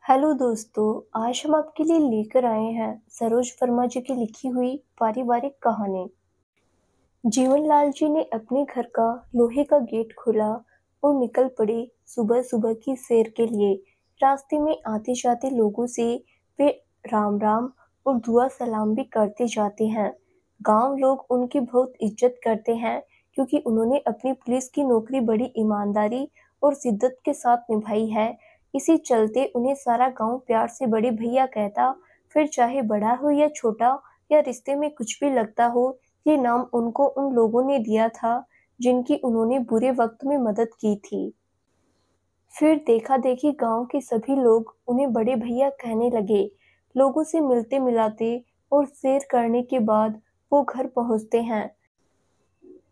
Hello दोस्तों, आज हम आपके लिए लेकर आए हैं सरोज वर्मा जी की लिखी हुई पारिवारिक कहानी। जीवनलाल जी ने अपने घर का लोहे का गेट खोला और निकल पड़े सुबह सुबह की सैर के लिए। रास्ते में आते जाते लोगों से वे राम राम और दुआ सलाम भी करते जाते हैं। गांव लोग उनकी बहुत इज्जत करते हैं क्योंकि उन्होंने अपनी पुलिस की नौकरी बड़ी ईमानदारी और शिद्दत के साथ निभाई है। इसी चलते उन्हें सारा गांव प्यार से बड़े भैया कहता। फिर चाहे बड़ा हो या छोटा या रिश्ते में कुछ भी लगता हो, ये नाम उनको उन लोगों ने दिया था जिनकी उन्होंने बुरे वक्त में मदद की थी। फिर देखा देखी गांव के सभी लोग उन्हें बड़े भैया कहने लगे। लोगों से मिलते मिलाते और सैर करने के बाद वो घर पहुंचते हैं।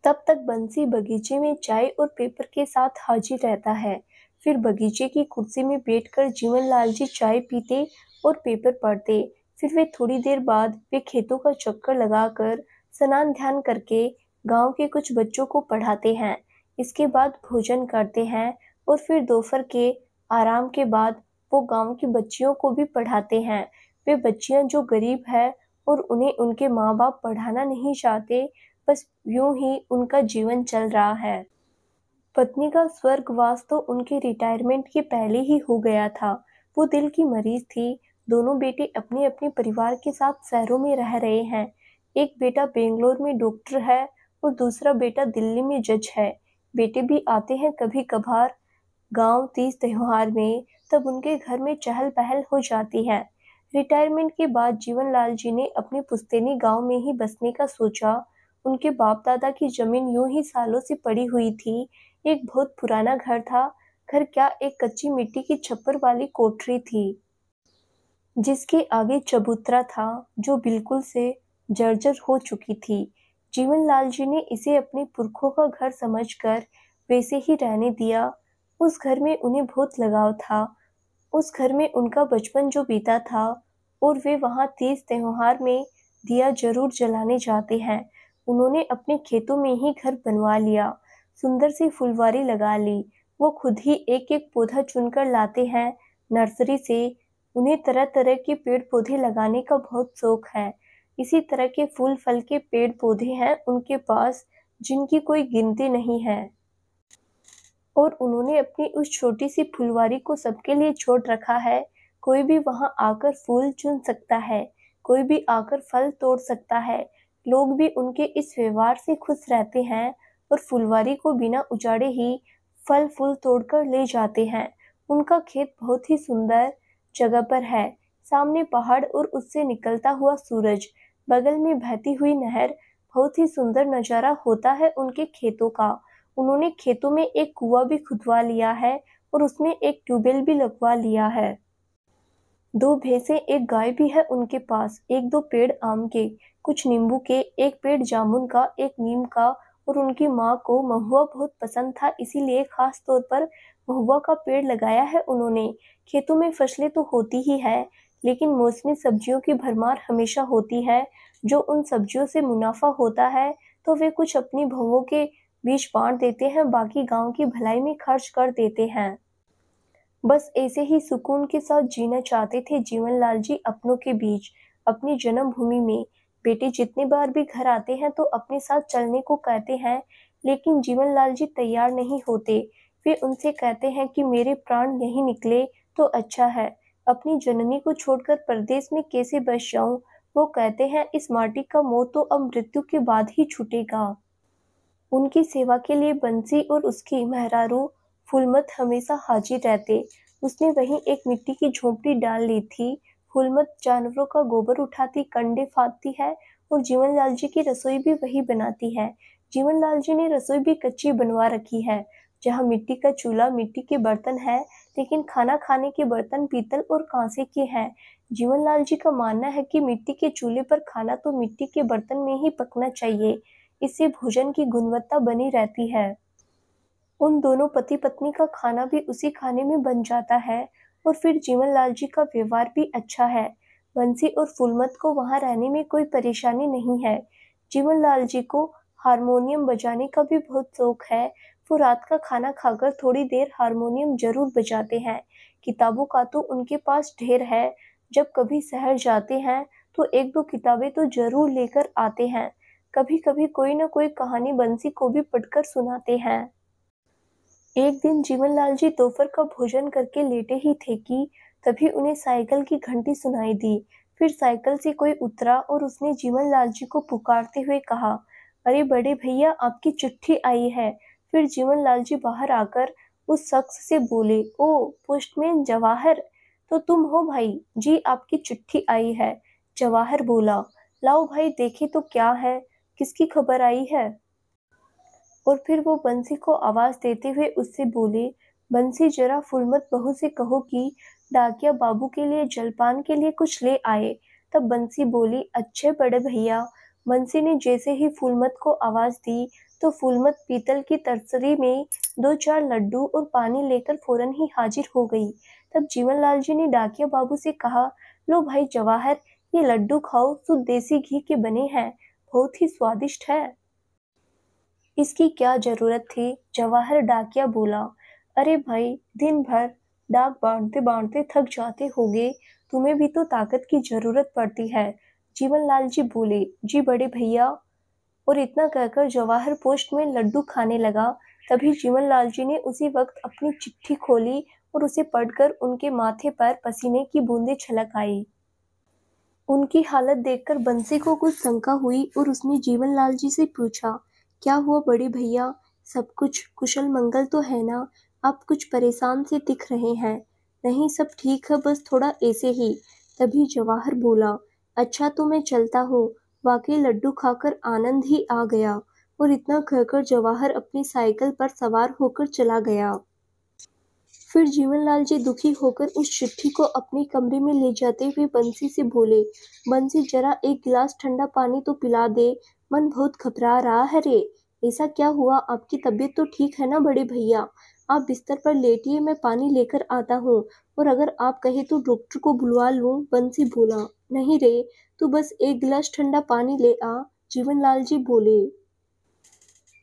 तब तक बंसी बगीचे में चाय और पेपर के साथ हाजिर रहता है। फिर बगीचे की कुर्सी में बैठकर जीवनलाल जी चाय पीते और पेपर पढ़ते। फिर वे थोड़ी देर बाद वे खेतों का चक्कर लगाकर स्नान ध्यान करके गांव के कुछ बच्चों को पढ़ाते हैं। इसके बाद भोजन करते हैं और फिर दोपहर के आराम के बाद वो गांव की बच्चियों को भी पढ़ाते हैं। वे बच्चियां जो गरीब है और उन्हें उनके माँ बाप पढ़ाना नहीं चाहते, बस यूं ही उनका जीवन चल रहा है। पत्नी का स्वर्गवास तो उनके रिटायरमेंट के पहले ही हो गया था। वो दिल की मरीज थी। दोनों बेटे अपने अपने परिवार के साथ शहरों में रह रहे हैं। एक बेटा बेंगलोर में डॉक्टर है और दूसरा बेटा दिल्ली में जज है। बेटे भी आते हैं कभी कभार गांव तीज त्योहार में, तब उनके घर में चहल पहल हो जाती है। रिटायरमेंट के बाद जीवनलाल जी ने अपने पुश्तैनी गांव में ही बसने का सोचा। उनके बाप दादा की जमीन यूं ही सालों से पड़ी हुई थी। एक बहुत पुराना घर था। घर क्या, एक कच्ची मिट्टी की छप्पर वाली कोठरी थी जिसके आगे चबूतरा था जो बिल्कुल से जर्जर हो चुकी थी। जीवनलाल जी ने इसे अपने पुरखों का घर समझकर वैसे ही रहने दिया। उस घर में उन्हें बहुत लगाव था। उस घर में उनका बचपन जो बीता था और वे वहां तीज त्योहार में दिया जरूर जलाने जाते हैं। उन्होंने अपने खेतों में ही घर बनवा लिया, सुंदर सी फुलवारी लगा ली। वो खुद ही एक एक पौधा चुनकर लाते हैं नर्सरी से। उन्हें तरह तरह के पेड़ पौधे लगाने का बहुत शौक है। इसी तरह के फूल फल के पेड़ पौधे हैं उनके पास जिनकी कोई गिनती नहीं है। और उन्होंने अपनी उस छोटी सी फुलवारी को सबके लिए छोड़ रखा है। कोई भी वहां आकर फूल चुन सकता है, कोई भी आकर फल तोड़ सकता है। लोग भी उनके इस व्यवहार से खुश रहते हैं और फुलवारी को बिना उजाड़े ही फल फूल तोड़कर ले जाते हैं। उनका खेत बहुत ही सुंदर जगह पर है। सामने पहाड़ और उससे निकलता हुआ सूरज, बगल में बहती हुई नहर, बहुत ही सुंदर नजारा होता है उनके खेतों का। उन्होंने खेतों में एक कुआं भी खुदवा लिया है और उसमें एक ट्यूबवेल भी लगवा लिया है। दो भैंसे, एक गाय भी है उनके पास। एक दो पेड़ आम के, कुछ नींबू के, एक पेड़ जामुन का, एक नीम का। और उनकी माँ को महुआ बहुत पसंद था, इसीलिए खास तौर पर महुआ का पेड़ लगाया है उन्होंने। खेतों में फसलें तो होती ही है, लेकिन मौसमी सब्जियों की भरमार हमेशा होती है। जो उन सब्जियों से मुनाफा होता है तो वे कुछ अपनी बहुओं के बीच बांट देते हैं, बाकी गांव की भलाई में खर्च कर देते हैं। बस ऐसे ही सुकून के साथ जीना चाहते थे जीवनलाल जी अपनों के बीच, अपनी जन्मभूमि में। बेटे जितने बार भी घर आते हैं तो अपने साथ चलने को कहते हैं, लेकिन जीवनलाल जी तैयार नहीं होते। वे उनसे कहते हैं कि मेरे प्राण यहीं निकले तो अच्छा है, अपनी जननी को छोड़कर परदेश में कैसे बस जाऊं। वो कहते हैं इस माटी का मोह तो अब मृत्यु के बाद ही छूटेगा। उनकी सेवा के लिए बंसी और उसकी मेहरारू फूलमत हमेशा हाजिर रहते। उसने वहीं एक मिट्टी की झोंपड़ी डाल ली थी। फूलमत जानवरों का गोबर उठाती, कंडे फाड़ती है और जीवनलाल जी की रसोई भी वही बनाती है। जीवनलाल जी ने रसोई भी कच्ची बनवा रखी है, जहाँ मिट्टी का चूल्हा, मिट्टी के बर्तन है, लेकिन खाना खाने के बर्तन पीतल और कांसे के हैं। जीवनलाल जी का मानना है कि मिट्टी के चूल्हे पर खाना तो मिट्टी के बर्तन में ही पकना चाहिए, इससे भोजन की गुणवत्ता बनी रहती है। उन दोनों पति पत्नी का खाना भी उसी खाने में बन जाता है और फिर जीवनलाल जी का व्यवहार भी अच्छा है। बंसी और फूलमत को वहां रहने में कोई परेशानी नहीं है। जीवनलाल जी को हारमोनियम बजाने का भी बहुत शौक है। वो रात का खाना खाकर थोड़ी देर हारमोनियम जरूर बजाते हैं। किताबों का तो उनके पास ढेर है। जब कभी शहर जाते हैं तो एक दो किताबें तो जरूर लेकर आते हैं। कभी कभी कोई न कोई कहानी बंसी को भी पढ़कर सुनाते हैं। एक दिन जीवनलाल जी दोपहर का भोजन करके लेटे ही थे कि तभी उन्हें साइकिल की घंटी सुनाई दी। फिर साइकिल से कोई उतरा और उसने जीवनलाल जी को पुकारते हुए कहा, अरे बड़े भैया, आपकी चिट्ठी आई है। फिर जीवनलाल जी बाहर आकर उस शख्स से बोले, ओ पोस्टमैन जवाहर, तो तुम हो भाई? जी, आपकी चिट्ठी आई है। जवाहर बोला, लाओ भाई देखे तो क्या है, किसकी खबर आई है? और फिर वो बंसी को आवाज देते हुए उससे बोले, बंसी जरा फुलमत बहू से कहो कि डाकिया बाबू के लिए जलपान के लिए कुछ ले आए। तब बंसी बोली, अच्छे बड़े भैया। बंसी ने जैसे ही फूलमत को आवाज दी तो फूलमत पीतल की तरसरी में दो चार लड्डू और पानी लेकर फौरन ही हाजिर हो गई। तब जीवनलाल जी ने डाकिया बाबू से कहा, लो भाई जवाहर, ये लड्डू खाओ, शुद्ध देसी घी के बने हैं, बहुत ही स्वादिष्ट है। इसकी क्या जरूरत थी? जवाहर डाकिया बोला, अरे भाई, दिन भर डाक बांटते बांटते थक जाते होगे, तुम्हें भी तो ताकत की जरूरत पड़ती है। जीवनलाल जी बोले, जी बड़े भैया। और इतना कहकर जवाहर पोस्ट में लड्डू खाने लगा। तभी जीवनलाल जी ने उसी वक्त अपनी चिट्ठी खोली और उसे पढ़कर उनके माथे पर पसीने की बूंदें छलक आई। उनकी हालत देखकर बंसी को कुछ शंका हुई और उसने जीवनलाल जी से पूछा, क्या हुआ बड़े भैया? सब कुछ कुशल मंगल तो है ना? आप कुछ परेशान से दिख रहे हैं। नहीं, सब ठीक है, बस थोड़ा ऐसे ही। तभी जवाहर बोला, अच्छा तो मैं चलता हूँ। वाकई लड्डू खाकर आनंद ही आ गया। और इतना कहकर जवाहर अपनी साइकिल पर सवार होकर चला गया। फिर जीवनलाल जी दुखी होकर उस चिट्ठी को अपने कमरे में ले जाते हुए बंसी से बोले, बंसी जरा एक गिलास ठंडा पानी तो पिला दे, मन बहुत घबरा रहा है रे। ऐसा क्या हुआ? आपकी तबीयत तो ठीक है ना बड़े भैया? आप बिस्तर पर लेटिए, मैं पानी लेकर आता हूँ। और अगर आप कहे तो डॉक्टर को बुलवा लूं। बंसी बोला, नहीं रे, तू बस एक गिलास ठंडा पानी ले आ। जीवनलाल जी बोले।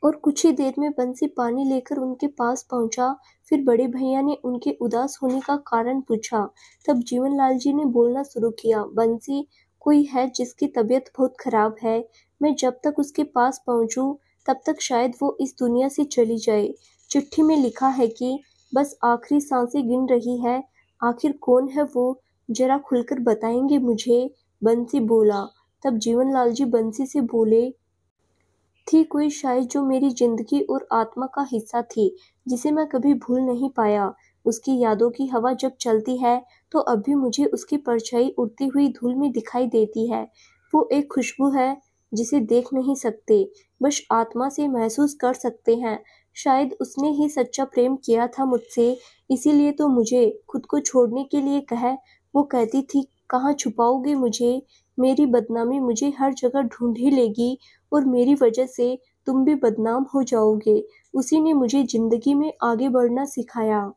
और कुछ ही देर में बंसी पानी लेकर उनके पास पहुंचा। फिर बड़े भैया ने उनके उदास होने का कारण पूछा। तब जीवनलाल जी ने बोलना शुरू किया, बंसी, कोई है जिसकी तबीयत बहुत खराब है। मैं जब तक उसके पास पहुंचूं तब तक शायद वो इस दुनिया से चली जाए। चिट्ठी में लिखा है कि बस आखिरी सांसें गिन रही है। आखिर कौन है वो? जरा खुलकर बताएंगे मुझे? बंसी बोला। तब जीवनलाल जी बंसी से बोले, थी कोई शायद जो मेरी जिंदगी और आत्मा का हिस्सा थी, जिसे मैं कभी भूल नहीं पाया। उसकी यादों की हवा जब चलती है तो अब भी मुझे उसकी परछाई उड़ती हुई धूल में दिखाई देती है। वो एक खुशबू है जिसे देख नहीं सकते, बस आत्मा से महसूस कर सकते हैं। शायद उसने ही सच्चा प्रेम किया था मुझसे, इसीलिए तो मुझे खुद को छोड़ने के लिए कहा। वो कहती थी, कहाँ छुपाओगे मुझे? मेरी बदनामी मुझे हर जगह ढूंढ ही लेगी और मेरी वजह से तुम भी बदनाम हो जाओगे। उसी ने मुझे जिंदगी में आगे बढ़ना सिखाया।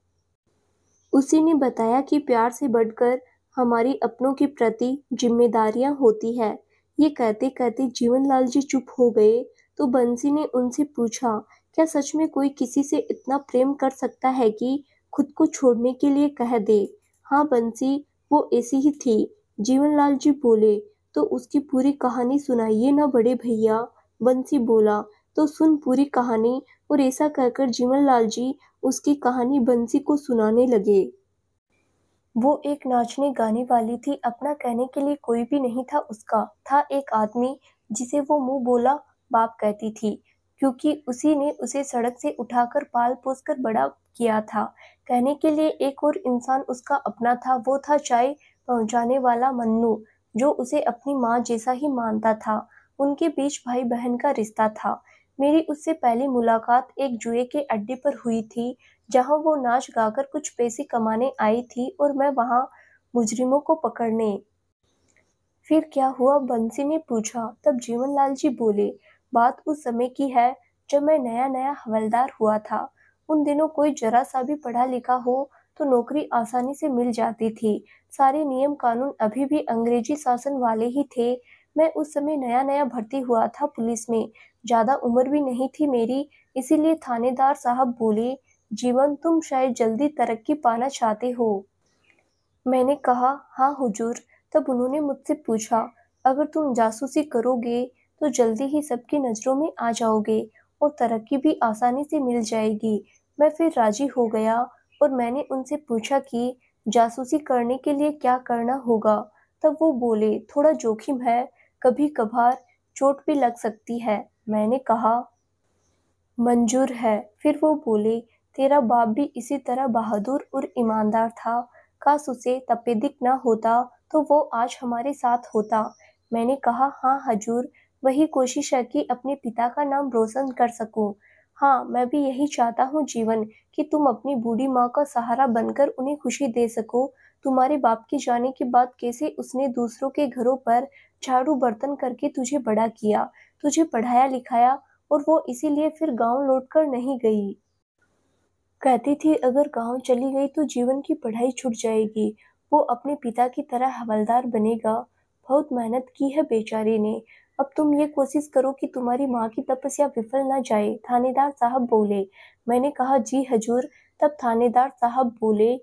उसी ने बताया कि प्यार से बढ़कर हमारी अपनों के प्रति जिम्मेदारियां होती है। ये कहते कहते जीवनलाल जी चुप हो गए। तो बंसी ने उनसे पूछा, क्या सच में कोई किसी से इतना प्रेम कर सकता है कि खुद को छोड़ने के लिए कह दे? हाँ बंसी, वो ऐसी ही थी। जीवनलाल जी बोले, तो उसकी पूरी कहानी सुनाइए ना बड़े भैया। बंसी बोला, तो सुन पूरी कहानी। और ऐसा कहकर जीवनलाल जी उसकी कहानी बंसी को सुनाने लगे। वो एक नाचने गाने वाली थी, अपना कहने के लिए कोई भी नहीं था उसका। था एक आदमी जिसे वो मुंह बोला बाप कहती थी, क्योंकि उसी ने उसे सड़क से उठाकर पाल पोस कर बड़ा किया था। कहने के लिए एक और इंसान उसका अपना था, वो था चाय पहुंचाने वाला मन्नू, जो उसे अपनी माँ जैसा ही मानता था। उनके बीच भाई बहन का रिश्ता था। मेरी उससे पहली मुलाकात एक जुए के अड्डे पर हुई थी, जहां वो नाच गाकर कुछ पैसे कमाने आई थी और मैं वहां मुजरिमों को पकड़ने। फिर क्या हुआ? बंसी ने पूछा। तब जीवनलाल जी बोले, बात उस समय की है जब मैं नया नया हवलदार हुआ था। उन दिनों कोई जरा सा भी पढ़ा लिखा हो तो नौकरी आसानी से मिल जाती थी। सारे नियम कानून अभी भी अंग्रेजी शासन वाले ही थे। मैं उस समय नया नया भर्ती हुआ था पुलिस में। ज़्यादा उम्र भी नहीं थी मेरी, इसीलिए थानेदार साहब बोले, जीवन तुम शायद जल्दी तरक्की पाना चाहते हो। मैंने कहा, हाँ हुजूर। तब उन्होंने मुझसे पूछा, अगर तुम जासूसी करोगे तो जल्दी ही सबकी नज़रों में आ जाओगे और तरक्की भी आसानी से मिल जाएगी। मैं फिर राजी हो गया और मैंने उनसे पूछा कि जासूसी करने के लिए क्या करना होगा। तब वो बोले, थोड़ा जोखिम है, कभी कभार चोट भी लग सकती है। मैंने कहा, मंजूर है। फिर वो बोले, तेरा बाप भी इसी तरह बहादुर और ईमानदार था। काश उसे तपेदिक न होता तो वो आज हमारे साथ होता। मैंने कहा, हाँ हजूर, वही कोशिश है कि अपने पिता का नाम रोशन कर सकूं। हाँ, मैं भी यही चाहता हूँ जीवन, कि तुम अपनी बूढ़ी माँ का सहारा बनकर उन्हें खुशी दे सको। तुम्हारे बाप के जाने के बाद कैसे उसने दूसरों के घरों पर झाड़ू बर्तन करके तुझे बड़ा किया, तुझे पढ़ाया लिखाया, और वो इसीलिए फिर गांव लौटकर नहीं गई। कहती थी अगर गांव चली गई तो जीवन की पढ़ाई छूट जाएगी, वो अपने पिता की तरह हवलदार बनेगा। बहुत मेहनत की है बेचारे ने। अब तुम ये कोशिश करो कि तुम्हारी माँ की तपस्या विफल न जाए, थानेदार साहब बोले। मैंने कहा, जी हजूर। तब थानेदार साहब बोले,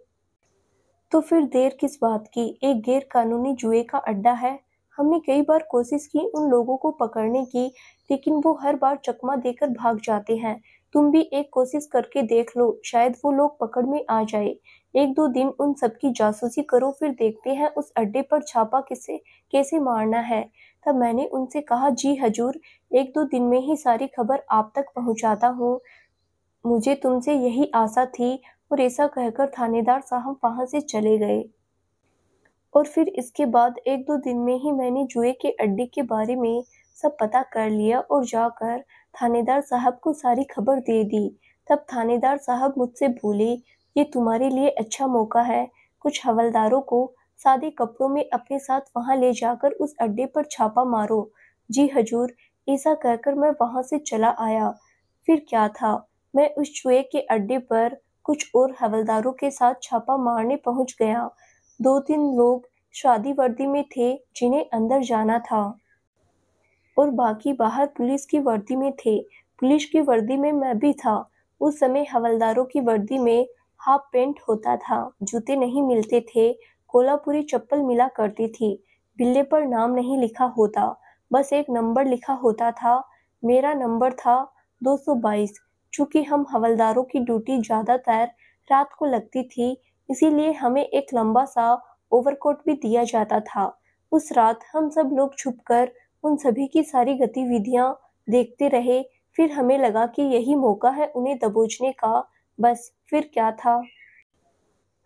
तो फिर देर किस बात की, एक गैर कानूनी जुए का अड्डा है। हमने कई बार कोशिश की उन लोगों को पकड़ने की, लेकिन वो हर बार चकमा देकर भाग जाते हैं। तुम भी एक कोशिश करके देख लो, शायद वो लोग पकड़ में आ जाए। एक दो दिन उन सबकी जासूसी करो, फिर देखते हैं उस अड्डे पर छापा किसे कैसे मारना है। तब मैंने उनसे कहा, जी हजूर, एक दो दिन में ही सारी खबर आप तक पहुंचाता हूँ। मुझे तुमसे यही आशा थी। और ऐसा कहकर थानेदार साहब वहां से चले गए। और फिर इसके बाद एक दो दिन में ही मैंने जुए के अड्डे के बारे में सब पता कर लिया और जाकर थानेदार साहब को सारी खबर दे दी। तब थानेदार साहब मुझसे बोले, ये तुम्हारे लिए अच्छा मौका है, कुछ हवलदारों को सादे कपड़ों में अपने साथ वहां ले जाकर उस अड्डे पर छापा मारो। जी हजूर। ऐसा कहकर मैं वहां से चला आया। फिर क्या था, मैं उस जुए के अड्डे पर कुछ और हवलदारों के साथ छापा मारने पहुंच गया। दो तीन लोग शादी वर्दी में थे जिन्हें अंदर जाना था, और बाकी बाहर पुलिस की वर्दी में थे। पुलिस की वर्दी में मैं भी था। उस समय हवलदारों की वर्दी में हाफ पेंट होता था, जूते नहीं मिलते थे, कोल्हापुरी चप्पल मिला करती थी। बिल्ले पर नाम नहीं लिखा होता, बस एक नंबर लिखा होता था। मेरा नंबर था 222। चूंकि हम हवलदारों की ड्यूटी ज्यादातर रात को लगती थी, इसीलिए हमें एक लंबा सा ओवरकोट भी दिया जाता था। उस रात हम सब लोग छुपकर उन सभी की सारी गतिविधियां देखते रहे। फिर हमें लगा कि यही मौका है उन्हें दबोचने का। बस फिर क्या था,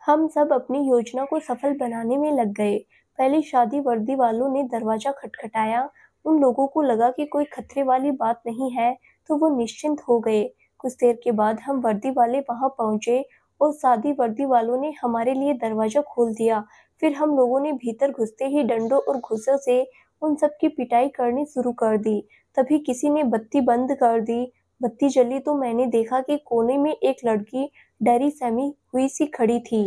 हम सब अपनी योजना को सफल बनाने में लग गए। पहले शादी वर्दी वालों ने दरवाजा खटखटाया। उन लोगों को लगा कि कोई खतरे वाली बात नहीं है, तो वो निश्चिंत हो गए। कुछ देर के बाद हम वर्दी वाले वहां पहुंचे और शादी वर्दी वालों ने हमारे लिए दरवाजा खोल दिया। फिर हम लोगों ने भीतर घुसते ही डंडों और घूंसों से उन सब की पिटाई करनी शुरू कर दी। तभी किसी ने बत्ती बंद कर दी। बत्ती जली तो मैंने देखा कि कोने में एक लड़की डरी सहमी हुई सी खड़ी थी।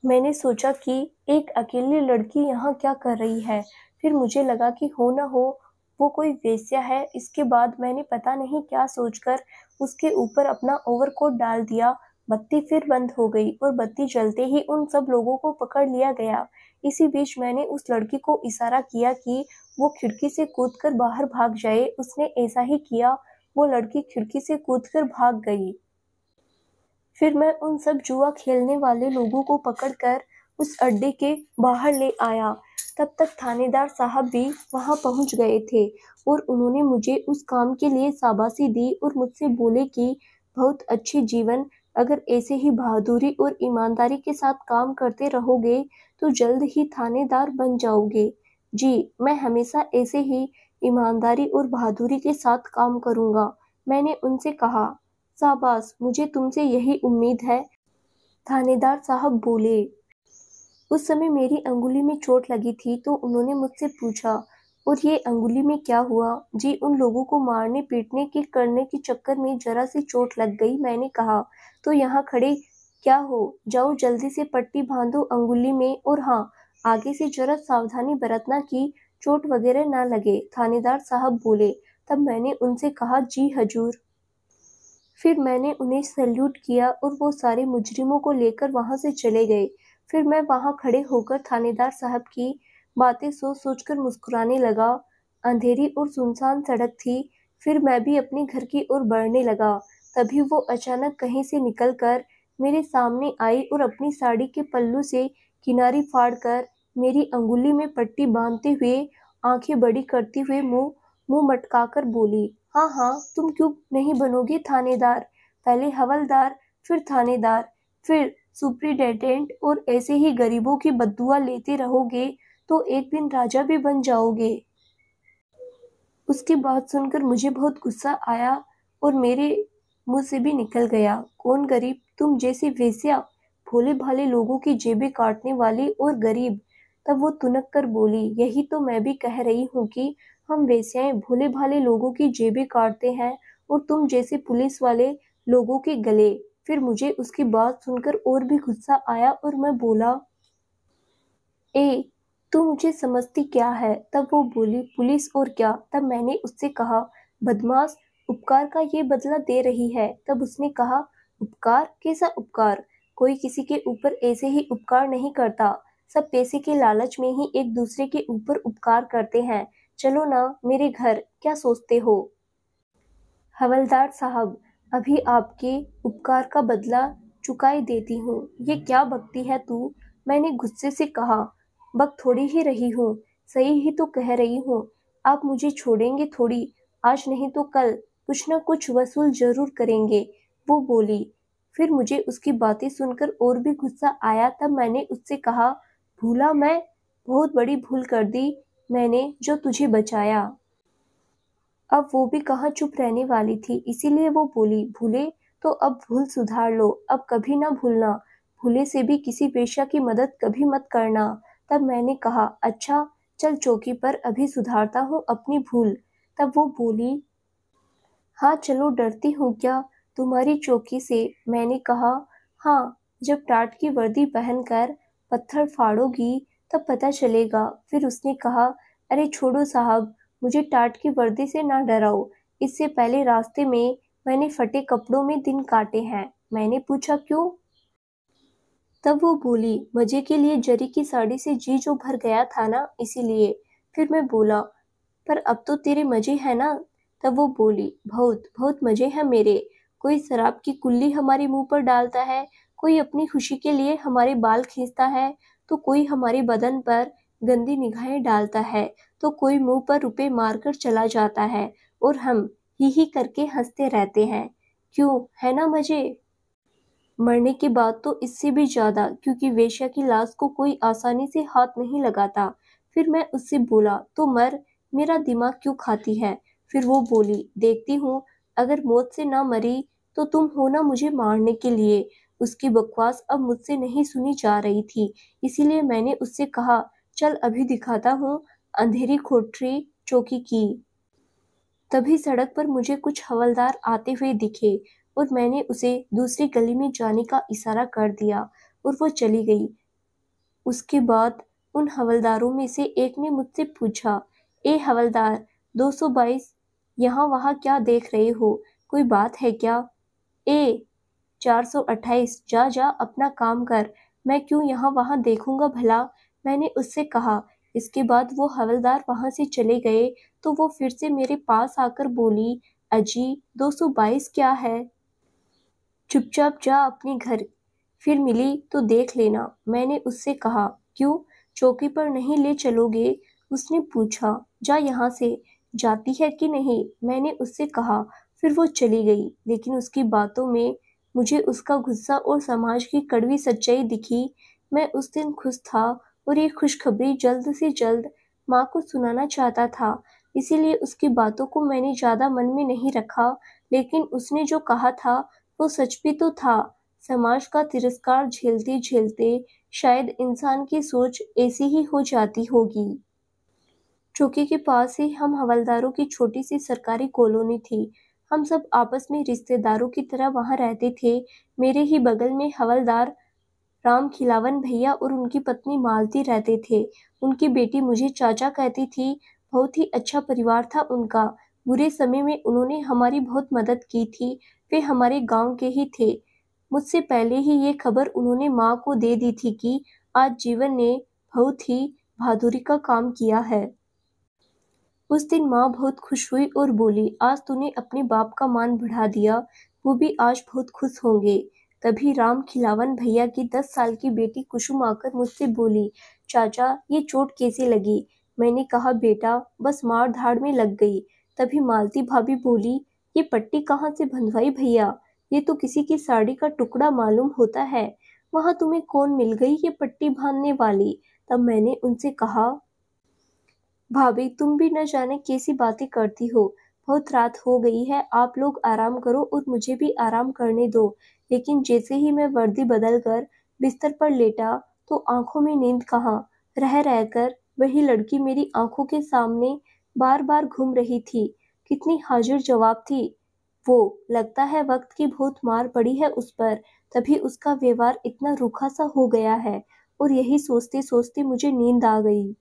मैंने सोचा कि एक अकेली लड़की यहाँ क्या कर रही है। फिर मुझे लगा कि हो न हो वो कोई वेश्या है। इसके बाद मैंने पता नहीं क्या सोचकर उसके ऊपर अपना ओवरकोट डाल दिया। बत्ती फिर बंद हो गई और बत्ती जलते ही उन सब लोगों को पकड़ लिया गया। इसी बीच मैंने उस लड़की को इशारा किया कि वो खिड़की से कूदकर बाहर भाग जाए। उसने ऐसा ही किया। वो लड़की खिड़की से कूदकर भाग गई। फिर मैं उन सब जुआ खेलने वाले लोगों को पकड़कर उस अड्डे के बाहर ले आया। तब तक थानेदार साहब भी वहां पहुंच गए थे और उन्होंने मुझे उस काम के लिए शाबाशी दी और मुझसे बोले कि बहुत अच्छी जीवन, अगर ऐसे ही बहादुरी और ईमानदारी के साथ काम करते रहोगे तो जल्द ही थानेदार बन जाओगे। जी, मैं हमेशा ऐसे ही ईमानदारी और बहादुरी के साथ काम करूंगा। मैंने उनसे कहा, शाबाश, मुझे तुमसे यही उम्मीद है। थानेदार साहब बोले। उस समय मेरी अंगुली में चोट लगी थी तो उन्होंने मुझसे पूछा, और ये अंगुली में क्या हुआ? जी, उन लोगों को मारने पीटने के करने के चक्कर में जरा सी चोट लग गई। मैंने कहा, तो यहाँ खड़े क्या हो, जाओ जल्दी से पट्टी बांधो अंगुली में, और हाँ, आगे से जरा सावधानी बरतना कि चोट वगैरह ना लगे। थानेदार साहब बोले। तब मैंने उनसे कहा, जी हजूर। फिर मैंने उन्हें सैल्यूट किया और वो सारे मुजरिमों को लेकर वहां से चले गए। फिर मैं वहां खड़े होकर थानेदार साहब की बातें सोच सोचकर मुस्कुराने लगा। अंधेरी और सुनसान सड़क थी। फिर मैं भी अपने घर की ओर बढ़ने लगा। तभी वो अचानक कहीं से निकलकर मेरे सामने आई और अपनी साड़ी के पल्लू से किनारी फाड़कर मेरी अंगुली में पट्टी बांधते हुए, आंखें बड़ी करते हुए मुंह मुंह मटकाकर बोली, हाँ हाँ, तुम क्यों नहीं बनोगे थानेदार? पहले हवलदार, फिर थानेदार, फिर सुप्रिटेंडेंट और ऐसे ही गरीबों की बद्दुआ लेते रहोगे तो एक दिन राजा भी बन जाओगे। उसकी बात सुनकर मुझे बहुत गुस्सा आया और मेरे मुंह से भी निकल गया, कौन गरीब? तुम जैसी वेश्या, भोले भाले लोगों की जेबें काटने वाली और गरीब। तब वो तुनक कर बोली, यही तो मैं भी कह रही हूँ कि हम वेश्याएं भोले भाले लोगों की जेबें काटते हैं और तुम जैसे पुलिस वाले लोगों के गले। फिर मुझे उसकी बात सुनकर और भी गुस्सा आया और मैं बोला, ए, तू मुझे समझती क्या है? तब वो बोली, पुलिस और क्या? तब मैंने उससे कहा, बदमाश, उपकार का ये बदला दे रही है। तब उसने कहा, उपकार? कैसा उपकार? कोई किसी के ऊपर ऐसे ही उपकार नहीं करता। सब पैसे के लालच में ही एक दूसरे के ऊपर उपकार करते हैं। चलो ना मेरे घर, क्या सोचते हो? हवलदार साहब, अभी आपके उपकार का बदला चुकाई देती हूँ। ये क्या बकती है तू? मैंने गुस्से से कहा, बक थोड़ी ही रही हूँ, सही ही तो कह रही हूँ। आप मुझे छोड़ेंगे थोड़ी, आज नहीं तो कल कुछ न कुछ वसूल जरूर करेंगे, वो बोली। फिर मुझे उसकी बातें सुनकर और भी गुस्सा आया। तब मैंने उससे कहा, भूला मैं? बहुत बड़ी भूल कर दी मैंने जो तुझे बचाया। अब वो भी कहाँ चुप रहने वाली थी, इसीलिए वो बोली, भूले तो अब भूल सुधार लो, अब कभी ना भूलना, भूले से भी किसी वेश्या की मदद कभी मत करना। तब मैंने कहा, अच्छा, चल चौकी पर, अभी सुधारता हूँ अपनी भूल। तब वो बोली, हाँ चलो, डरती हूँ क्या तुम्हारी चौकी से? मैंने कहा, हाँ, जब टाट की वर्दी पहनकर पत्थर फाड़ोगी तब पता चलेगा। फिर उसने कहा, अरे छोड़ो साहब, मुझे टाट की वर्दी से ना डराओ। इससे पहले रास्ते में मैंने फटे कपड़ों में दिन काटे हैं। मैंने पूछा, क्यों? तब वो बोली, मजे के लिए, जरी की साड़ी से जी जो भर गया था ना, इसीलिए। फिर मैं बोला, पर अब तो तेरे मजे हैं ना? तब वो बोली, बहुत बहुत मजे हैं मेरे। कोई शराब की कुल्ली हमारे मुंह पर डालता है, कोई अपनी खुशी के लिए हमारे बाल खींचता है, तो कोई हमारे बदन पर गंदी निगाहें डालता है, तो कोई मुंह पर रुपए मारकर चला जाता है और हम ही करके हंसते रहते हैं। क्यों, है ना मजे? मरने के बाद तो इससे भी ज्यादा, क्योंकि वेश्या की लाश को कोई आसानी से हाथ नहीं लगाता। फिर मैं उससे बोला, तो मर, मेरा दिमाग क्यों खाती है? फिर वो बोली, देखती हूँ, अगर मौत से ना मरी तो तुम हो ना मुझे मारने के लिए। उसकी बकवास अब मुझसे नहीं सुनी जा रही थी, इसीलिए मैंने उससे कहा, चल अभी दिखाता हूँ अंधेरी कोठरी चौकी की। तभी सड़क पर मुझे कुछ हवलदार आते हुए दिखे और मैंने उसे दूसरी गली में जाने का इशारा कर दिया और वो चली गई। उसके बाद उन हवलदारों में से एक ने मुझसे पूछा, ए हवलदार 222, यहाँ वहाँ क्या देख रहे हो? कोई बात है क्या? ए 428, जा जा अपना काम कर, मैं क्यों यहाँ वहाँ देखूंगा भला? मैंने उससे कहा। इसके बाद वो हवलदार वहां से चले गए तो वो फिर से मेरे पास आकर बोली, अजी 222 क्या है? चुपचाप जा अपने घर, फिर मिली तो देख लेना। मैंने उससे कहा, क्यों, चौकी पर नहीं ले चलोगे? उसने पूछा, जा यहाँ से, जाती है कि नहीं? मैंने उससे कहा। फिर वो चली गई, लेकिन उसकी बातों में मुझे उसका गुस्सा और समाज की कड़वी सच्चाई दिखी। मैं उस दिन खुश था और ये खुशखबरी जल्द से जल्द माँ को सुनाना चाहता था, इसीलिए उसकी बातों को मैंने ज्यादा मन में नहीं रखा। लेकिन उसने जो कहा था वो सच भी तो था। समाज का तिरस्कार झेलते झेलते शायद इंसान की सोच ऐसी ही हो जाती होगी। चौकी के पास ही हम हवलदारों की छोटी सी सरकारी कॉलोनी थी। हम सब आपस में रिश्तेदारों की तरह वहां रहते थे। मेरे ही बगल में हवलदार राम खिलावन भैया और उनकी पत्नी मालती रहते थे। उनकी बेटी मुझे चाचा कहती थी। बहुत ही अच्छा परिवार था उनका। बुरे समय में उन्होंने हमारी बहुत मदद की थी। वे हमारे गांव के ही थे। मुझसे पहले ही ये खबर उन्होंने माँ को दे दी थी कि आज जीवन ने बहुत ही बहादुरी का काम किया है। उस दिन माँ बहुत खुश हुई और बोली, आज तूने अपने बाप का मान बढ़ा दिया, वो भी आज बहुत खुश होंगे। तभी राम खिलावन भैया की 10 साल की बेटी कुसुम आकर मुझसे बोली, चाचा ये चोट कैसे लगी? मैंने कहा, बेटा बस मार धाड़ में लग गई। तभी मालती भाभी बोली, ये पट्टी कहाँ से बंधवाई भैया? ये तो किसी की साड़ी का टुकड़ा मालूम होता है। वहां तुम्हें कौन मिल गई ये पट्टी बांधने वाली? तब मैंने उनसे कहा, भाभी तुम भी न जाने कैसी बातें करती हो। बहुत रात हो गई है, आप लोग आराम करो और मुझे भी आराम करने दो। लेकिन जैसे ही मैं वर्दी बदलकर बिस्तर पर लेटा तो आंखों में नींद कहाँ, रह रहकर वही लड़की मेरी आंखों के सामने बार बार घूम रही थी। कितनी हाजिर जवाब थी वो। लगता है वक्त की बहुत मार पड़ी है उस पर, तभी उसका व्यवहार इतना रूखा सा हो गया है। और यही सोचते सोचते मुझे नींद आ गई।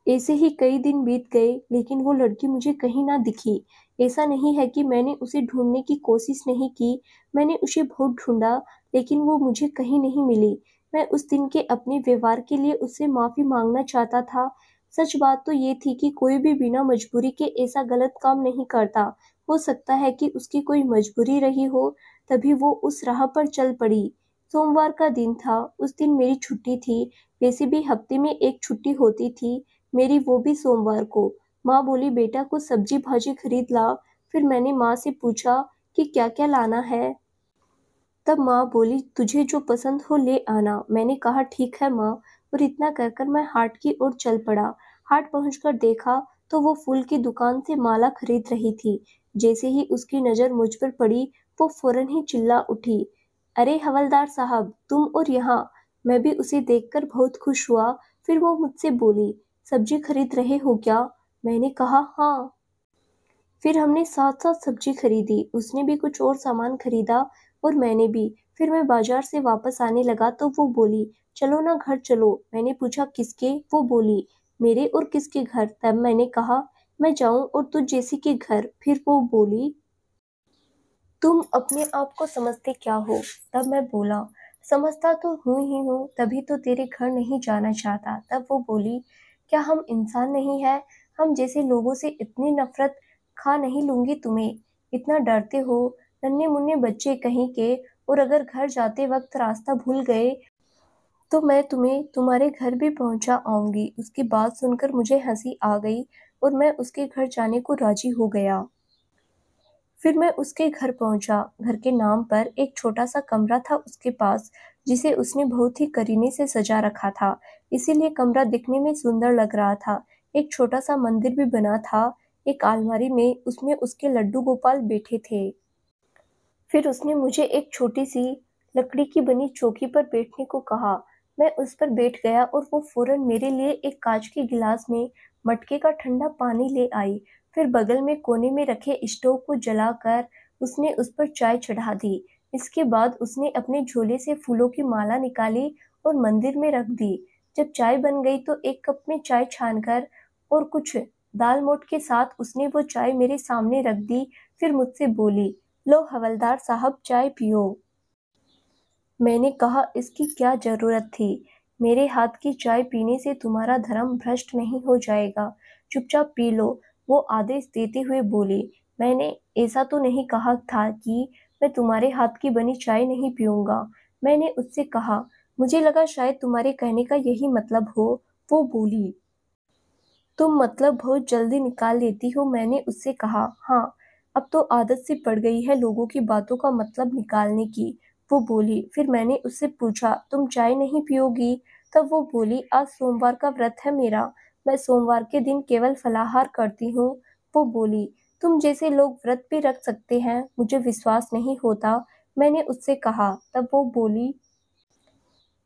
ऐसे ही कई दिन बीत गए, लेकिन वो लड़की मुझे कहीं ना दिखी। ऐसा नहीं है कि मैंने उसे ढूंढने की कोशिश नहीं की, मैंने उसे बहुत ढूंढा, लेकिन वो मुझे कहीं नहीं मिली। मैं उस दिन के अपने व्यवहार के लिए उससे माफी मांगना चाहता था। सच बात तो ये थी कि कोई भी बिना मजबूरी के ऐसा गलत काम नहीं करता। हो सकता है कि उसकी कोई मजबूरी रही हो, तभी वो उस राह पर चल पड़ी। सोमवार का दिन था, उस दिन मेरी छुट्टी थी। वैसे भी हफ्ते में एक छुट्टी होती थी मेरी, वो भी सोमवार को। माँ बोली, बेटा कुछ सब्जी भाजी खरीद ला। फिर मैंने माँ से पूछा कि क्या क्या लाना है। तब माँ बोली, तुझे जो पसंद हो ले आना। मैंने कहा, ठीक है माँ। और इतना कहकर मैं हाट की ओर चल पड़ा। हाट पहुंचकर देखा तो वो फूल की दुकान से माला खरीद रही थी। जैसे ही उसकी नजर मुझ पर पड़ी, वो फौरन ही चिल्ला उठी, अरे हवलदार साहब, तुम और यहाँ। मैं भी उसे देखकर बहुत खुश हुआ। फिर वो मुझसे बोली, सब्जी खरीद रहे हो क्या? मैंने कहा, हाँ। फिर हमने साथ साथ सब्जी खरीदी। उसने भी कुछ और सामान खरीदा और मैंने भी। फिर मैं बाजार से वापस आने लगा तो वो बोली, चलो ना घर चलो। मैंने पूछा, किसके? वो बोली, मेरे और किसके घर? तब मैंने कहा, मैं जाऊं और तुझ जैसी के घर? फिर वो बोली, तुम अपने आप को समझते क्या हो? तब मैं बोला, समझता तो हूँ ही हूँ, तभी तो तेरे घर नहीं जाना चाहता। तब वो बोली, क्या हम इंसान नहीं है? हम जैसे लोगों से इतनी नफरत खा नहीं लूंगी तुम्हें। इतना डरते हो, नन्हे मुन्ने बच्चे कहीं के। और अगर घर जाते वक्त रास्ता भूल गए तो मैं तुम्हें तुम्हारे घर भी पहुंचा आऊंगी। उसकी बात सुनकर मुझे हंसी आ गई और मैं उसके घर जाने को राजी हो गया। फिर मैं उसके घर पहुंचा। घर के नाम पर एक छोटा सा कमरा था उसके पास, जिसे उसने बहुत ही करीने से सजा रखा था, इसीलिए कमरा दिखने में सुंदर लग रहा था। एक छोटा सा मंदिर भी बना था। एक अलमारी में उसमें उसके लड्डू गोपाल बैठे थे। फिर उसने मुझे एक छोटी सी लकड़ी की बनी चौकी पर बैठने को कहा। मैं उस पर बैठ गया और वो फौरन मेरे लिए एक कांच के गिलास में मटके का ठंडा पानी ले आई। फिर बगल में कोने में रखे स्टोव को जलाकर उसने उस पर चाय चढ़ा दी। इसके बाद उसने अपने झोले से फूलों की माला निकाली और मंदिर में रख दी। जब चाय बन गई तो एक कप में चाय छानकर और कुछ दाल मोठ के साथ उसने वो चाय मेरे सामने रख दी। फिर मुझसे बोली, लो हवलदार साहब चाय पियो। मैंने कहा, इसकी क्या जरूरत थी? मेरे हाथ की चाय पीने से तुम्हारा धर्म भ्रष्ट नहीं हो जाएगा। चुपचाप पी लो। वो आदेश देते हुए बोली, मैंने ऐसा तो नहीं कहा था कि मैं तुम्हारे हाथ की बनी चाय नहीं पीऊंगा। मैंने उससे कहा, मुझे लगा शायद तुम्हारे कहने का यही मतलब हो। वो बोली, तुम मतलब बहुत जल्दी निकाल लेती हो। मैंने उससे कहा, हाँ, अब तो आदत सी पड़ गई है लोगों की बातों का मतलब निकालने की। वो बोली। फिर मैंने उससे पूछा, तुम चाय नहीं पियोगी? तब वो बोली, आज सोमवार का व्रत है मेरा। मैं सोमवार के दिन केवल फलाहार करती हूँ। वो बोली, तुम जैसे लोग व्रत भी रख सकते हैं, मुझे विश्वास नहीं होता। मैंने उससे कहा। तब वो बोली,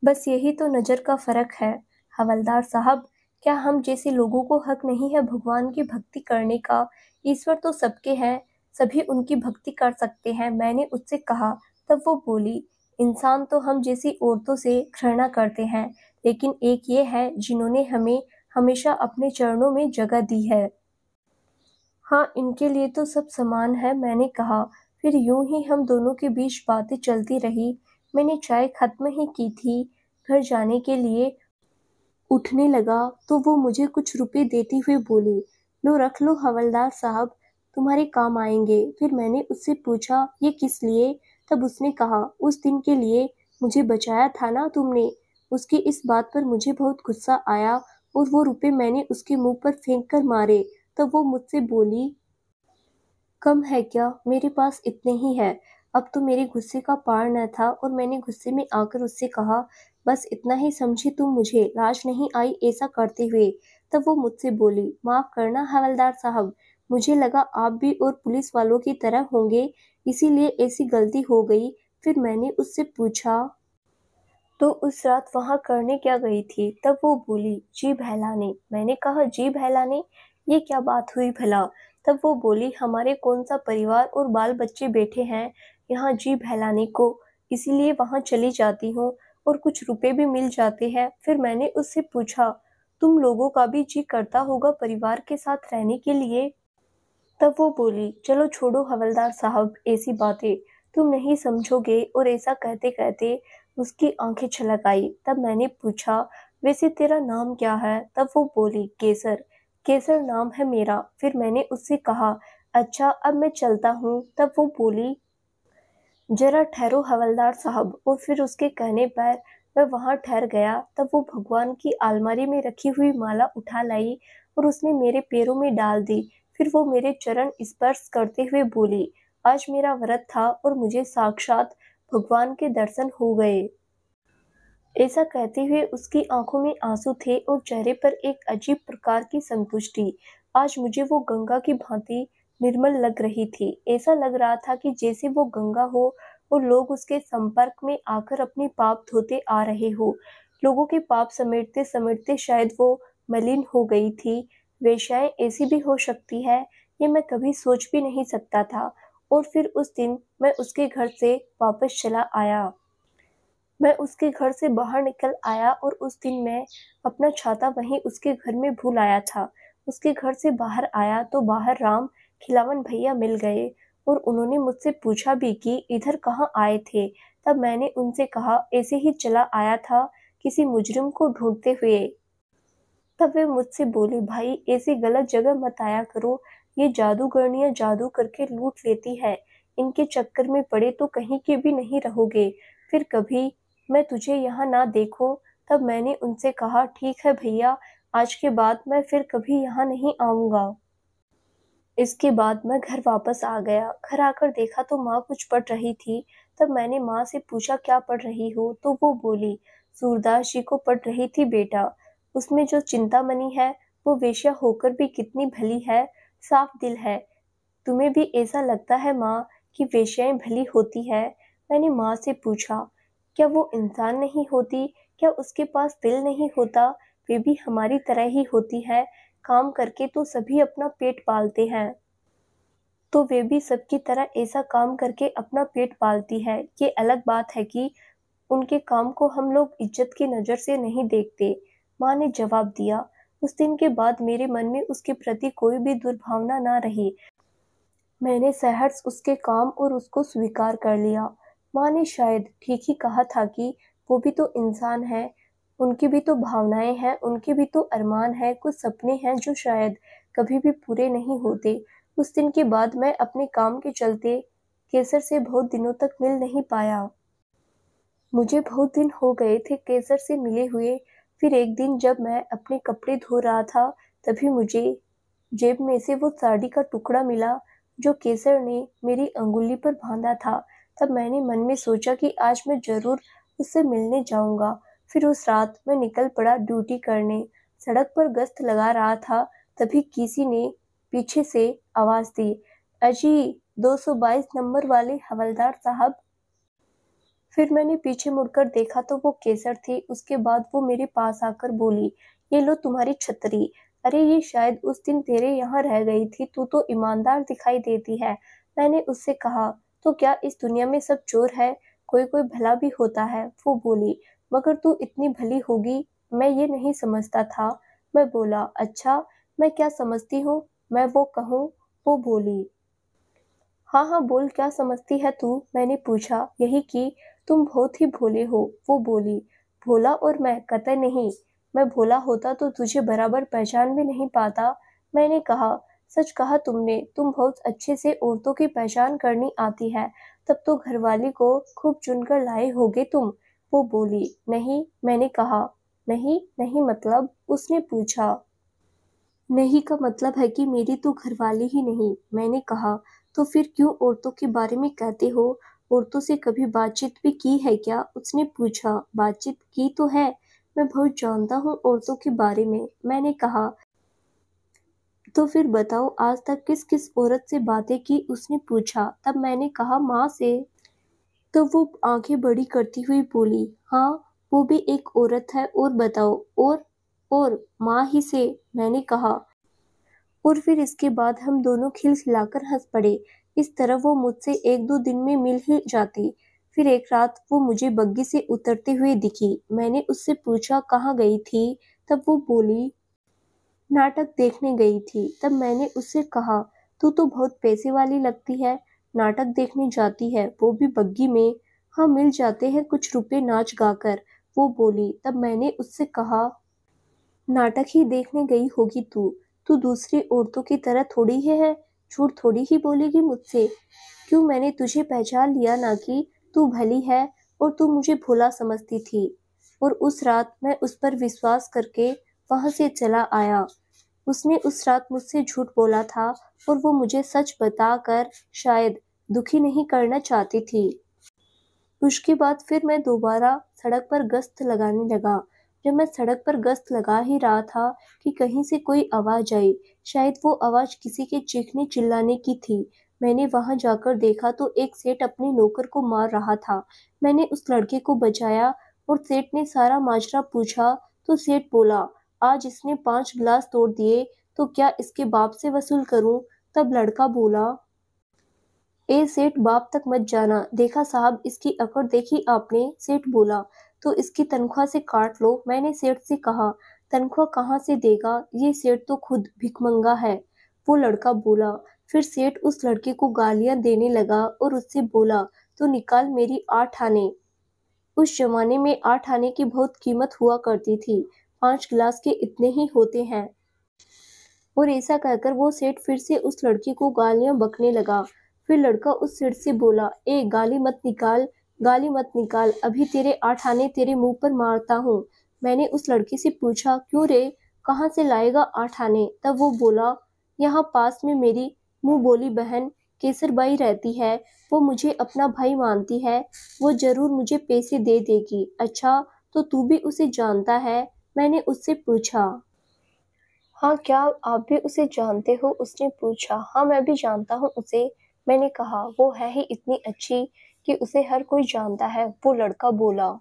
बस यही तो नज़र का फर्क है हवलदार साहब। क्या हम जैसे लोगों को हक नहीं है भगवान की भक्ति करने का? ईश्वर तो सबके हैं, सभी उनकी भक्ति कर सकते हैं। मैंने उससे कहा। तब वो बोली, इंसान तो हम जैसी औरतों से घृणा करते हैं, लेकिन एक ये है जिन्होंने हमें हमेशा अपने चरणों में जगह दी है। हाँ, इनके लिए तो सब समान है, मैंने कहा। फिर यूं ही हम दोनों के बीच बातें चलती रही। मैंने चाय खत्म ही की थी। घर जाने के लिए उठने लगा तो वो मुझे कुछ रुपए देती हुई बोली, लो रख लो हवलदार साहब, तुम्हारे काम आएंगे। फिर मैंने उससे पूछा, ये किस लिए? तब उसने कहा, उस दिन के लिए, मुझे बचाया था ना तुमने। उसकी इस बात पर मुझे बहुत गुस्सा आया और वो रुपए मैंने उसके मुंह पर फेंक कर मारे। तब वो मुझसे बोली, कम है क्या? मेरे पास इतने ही है। अब तो मेरे गुस्से का पार न था और मैंने गुस्से में आकर उससे कहा, बस इतना ही समझी तुम मुझे, लाज नहीं आई ऐसा करते हुए। तब वो मुझसे बोली, माफ करना हवलदार साहब, मुझे लगा आप भी और पुलिस वालों की तरह होंगे, इसीलिए ऐसी गलती हो गई। फिर मैंने उससे पूछा, तो उस रात वहाँ करने क्या गई थी? तब वो बोली, जी बहलाने। मैंने कहा, जी बहलाने, ये क्या बात हुई भला? तब वो बोली, हमारे कौन सा परिवार और बाल बच्चे बैठे हैं यहाँ जी बहलाने को, इसीलिए वहाँ चली जाती हूँ और कुछ रुपए भी मिल जाते हैं। फिर मैंने उससे पूछा, तुम लोगों का भी जी करता होगा परिवार के साथ रहने के लिए? तब वो बोली, चलो छोड़ो हवलदार साहब ऐसी बातें, तुम नहीं समझोगे। और ऐसा कहते कहते उसकी आंखें छलक आई। तब मैंने पूछा, वैसे तेरा नाम क्या है? तब वो बोली, केसर। केसर नाम है मेरा। फिर मैंने उससे कहा, अच्छा अब मैं चलता हूँ। तब वो बोली, जरा ठहरो हवलदार साहब। और फिर उसके कहने पर मैं वहां ठहर गया। तब वो भगवान की अलमारी में रखी हुई माला उठा लाई और उसने मेरे पैरों में डाल दी। फिर वो मेरे चरण स्पर्श करते हुए बोली, आज मेरा व्रत था और मुझे साक्षात भगवान के दर्शन हो गए। ऐसा कहते हुए उसकी आंखों में आंसू थे और चेहरे पर एक अजीब प्रकार की संतुष्टि। आज मुझे वो गंगा की भांति निर्मल लग रही थी। ऐसा लग रहा था कि जैसे वो गंगा हो और लोग उसके संपर्क में आकर अपने पाप धोते आ रहे हो। लोगों के पाप समेटते समेटते शायद वो मलिन हो गई थी। वेश्याएं ऐसी भी हो सकती है, ये मैं कभी सोच भी नहीं सकता था। और फिर उस दिन मैं उसके घर से वापस चला आया। मैं उसके घर से बाहर निकल आया और उस दिन मैं अपना छाता वहीं उसके घर में भूल आया था। उसके घर से बाहर आया तो बाहर राम खिलावन भैया मिल गए और उन्होंने मुझसे पूछा भी कि इधर कहाँ आए थे। तब मैंने उनसे कहा, ऐसे ही चला आया था किसी मुजरिम को ढूंढते हुए। तब वे मुझसे बोले, भाई ऐसी गलत जगह मत आया करो, ये जादूगरनियां जादू करके लूट लेती है, इनके चक्कर में पड़े तो कहीं के भी नहीं रहोगे, फिर कभी मैं तुझे यहाँ ना देखूं। तब मैंने उनसे कहा, ठीक है भैया, आज के बाद मैं फिर कभी यहाँ नहीं आऊंगा। इसके बाद मैं घर वापस आ गया। घर आकर देखा तो माँ कुछ पढ़ रही थी। तब मैंने माँ से पूछा, क्या पढ़ रही हो? तो वो बोली, सूरदास जी को पढ़ रही थी बेटा। उसमें जो चिंतामणि है वो वेश्या होकर भी कितनी भली है, साफ दिल है। तुम्हें भी ऐसा लगता है माँ कि वेश्याएं भली होती है? मैंने माँ से पूछा, क्या वो इंसान नहीं होती? क्या उसके पास दिल नहीं होता? वे भी हमारी तरह ही होती है। काम करके तो सभी अपना पेट पालते हैं, तो वे भी सबकी तरह ऐसा काम करके अपना पेट पालती है। ये अलग बात है कि उनके काम को हम लोग इज्जत की नजर से नहीं देखते। माँ ने जवाब दिया। उस दिन के बाद मेरे मन में उसके प्रति कोई भी दुर्भावना ना रही। मैंने सहर्ष उसके काम और उसको स्वीकार कर लिया। माँ ने शायद ठीक ही कहा था कि वो भी तो इंसान है, उनकी भी तो भावनाएं हैं, उनके भी तो अरमान हैं, कुछ सपने हैं जो शायद कभी भी पूरे नहीं होते। उस दिन के बाद मैं अपने काम के चलते केसर से बहुत दिनों तक मिल नहीं पाया। मुझे बहुत दिन हो गए थे केसर से मिले हुए। फिर एक दिन जब मैं अपने कपड़े धो रहा था, तभी मुझे जेब में से वो साड़ी का टुकड़ा मिला जो केसर ने मेरी अंगुली पर बांधा था। तब मैंने मन में सोचा कि आज मैं जरूर उससे मिलने जाऊंगा। फिर उस रात मैं निकल पड़ा ड्यूटी करने। सड़क पर गश्त लगा रहा था, तभी किसी ने पीछे से आवाज दी, अजी 222 नंबर वाले हवलदार साहब। फिर मैंने पीछे मुड़कर देखा तो वो केसर थी। उसके बाद वो मेरे पास आकर बोली, ये लो तुम्हारी छतरी। अरे ये शायद उस दिन तेरे यहाँ रह गई थी, तू तो ईमानदार दिखाई देती है। मैंने उससे कहा, तो क्या इस दुनिया में सब चोर है? कोई कोई भला भी होता है। वो बोली, मगर तू इतनी भली होगी मैं ये नहीं समझता था। मैं बोला, अच्छा मैं क्या समझती हूँ, मैं वो कहूँ? वो बोली। हाँ हाँ बोल, क्या समझती है तू? मैंने पूछा। यही कि तुम बहुत ही भोले हो, वो बोली। भोला और मैं? कतई नहीं। मैं भोला होता तो तुझे बराबर पहचान भी नहीं पाता। मैंने कहा। सच कहा तुमने, तुम बहुत अच्छे से औरतों की पहचान करनी आती है। तब तो घरवाली को खूब चुनकर लाए होगे तुम। वो बोली। नहीं। मैंने कहा। नहीं नहीं मतलब? उसने पूछा। नहीं का मतलब है कि मेरी तो घरवाली ही नहीं। मैंने कहा। तो फिर क्यों औरतों के बारे में कहते हो? औरतों से कभी बातचीत भी की है क्या? उसने पूछा। बातचीत की तो है। मैं बहुत जानता हूँ औरतों के बारे में। मैंने कहा। तो फिर बताओ, आज तक किस किस औरत से बातें की? उसने पूछा। तब मैंने कहा, माँ से। तो वो आंखें बड़ी करती हुई बोली। हाँ, वो भी एक औरत है। और बताओ। और माँ ही से। मैंने कहा। और फिर इसके बाद हम दोनों खिलखिलाकर हंस पड़े। इस तरह वो मुझसे एक दो दिन में मिल ही जाती। फिर एक रात वो मुझे बग्गी से उतरते हुए दिखी। मैंने उससे पूछा, कहाँ गई थी? तब वो बोली, नाटक देखने गई थी। तब मैंने उससे कहा, तू तो बहुत पैसे वाली लगती है, नाटक देखने जाती है, वो भी बग्गी में? हाँ, मिल जाते हैं कुछ रुपए नाच गाकर। वो बोली। तब मैंने उससे कहा, नाटक ही देखने गई होगी तू। तू दूसरी औरतों की तरह थोड़ी ही है, झूठ थोड़ी ही बोलेगी मुझसे। क्यों, मैंने तुझे पहचान लिया ना कि तू भली है और तू मुझे भोला समझती थी। और उस रात मैं उस पर विश्वास करके वहां से चला आया। उसने उस रात मुझसे झूठ बोला था और वो मुझे सच बताकर शायद दुखी नहीं करना चाहती थी। उसके बाद फिर मैं दोबारा सड़क पर गश्त लगाने लगा। जब मैं सड़क पर गश्त लगा ही रहा था कि कहीं से कोई आवाज आई। शायद वो आवाज किसी के चीखने चिल्लाने की थी। मैंने वहां जाकर देखा तो एक सेठ अपने नौकर को मार रहा था। मैंने उस लड़के को बचाया और सेठ ने सारा माजरा पूछा तो सेठ बोला, आज इसने 5 गिलास तोड़ दिए तो क्या इसके बाप से वसूल करूं? तब लड़का बोला, ए सेठ, बाप तक मत जाना। देखा साहब, इसकी अकड़ देखी आपने? सेठ बोला। तो इसकी तनख्वाह से काट लो। मैंने सेठ से कहा। तनख्वाह कहाँ से देगा? ये सेठ तो खुद भिखमंगा है। वो लड़का बोला। फिर सेठ उस लड़के को गालियां देने लगा और उससे बोला, तो निकाल मेरी 8 आने। उस जमाने में 8 आने की बहुत कीमत हुआ करती थी। 5 गिलास के इतने ही होते हैं। और ऐसा कहकर वो सेठ फिर से उस लड़के को गालियां बकने लगा। फिर लड़का उस सेठ से बोला, ए गाली मत निकाल, गाली मत निकाल, अभी तेरे 8 आने तेरे मुंह पर मारता हूँ। मैंने उस लड़के से पूछा, क्यों रे, कहाँ से लाएगा 8 आने? तब वो बोला, यहाँ पास में मेरी मुंह बोली बहन केसरबाई रहती है, वो मुझे अपना भाई मानती है, वो जरूर मुझे पैसे दे देगी। अच्छा, तो तू भी उसे जानता है? मैंने उससे पूछा। हाँ, क्या आप भी उसे जानते हो? उसने पूछा। हाँ, मैं भी जानता हूँ उसे। मैंने कहा। वो है ही इतनी अच्छी कि उसे हर कोई जानता है, वो लड़का बोला।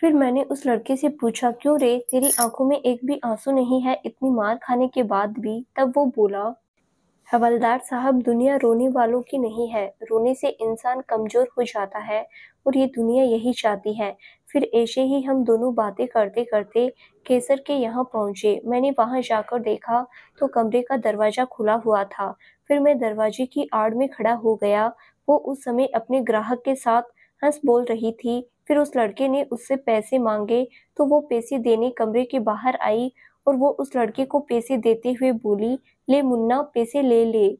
फिर मैंने उस लड़के से पूछा, क्यों रे, तेरी आंखों में एक भी आंसू नहीं है इतनी मार खाने के बाद भी? तब वो बोला, हवलदार साहब, दुनिया रोने वालों की नहीं है, रोने से इंसान कमजोर हो जाता है और ये दुनिया यही चाहती है। फिर ऐसे ही हम दोनों बातें करते करते केसर के यहाँ पहुंचे। मैंने वहां जाकर देखा तो कमरे का दरवाजा खुला हुआ था। फिर मैं दरवाजे की आड़ में खड़ा हो गया। वो उस समय अपने ग्राहक के साथ हंस बोल रही थी। फिर उस लड़के ने उससे पैसे मांगे तो वो पैसे देने कमरे के बाहर आई और वो उस लड़के को पैसे देते हुए बोली, ले मुन्ना, पैसे ले ले।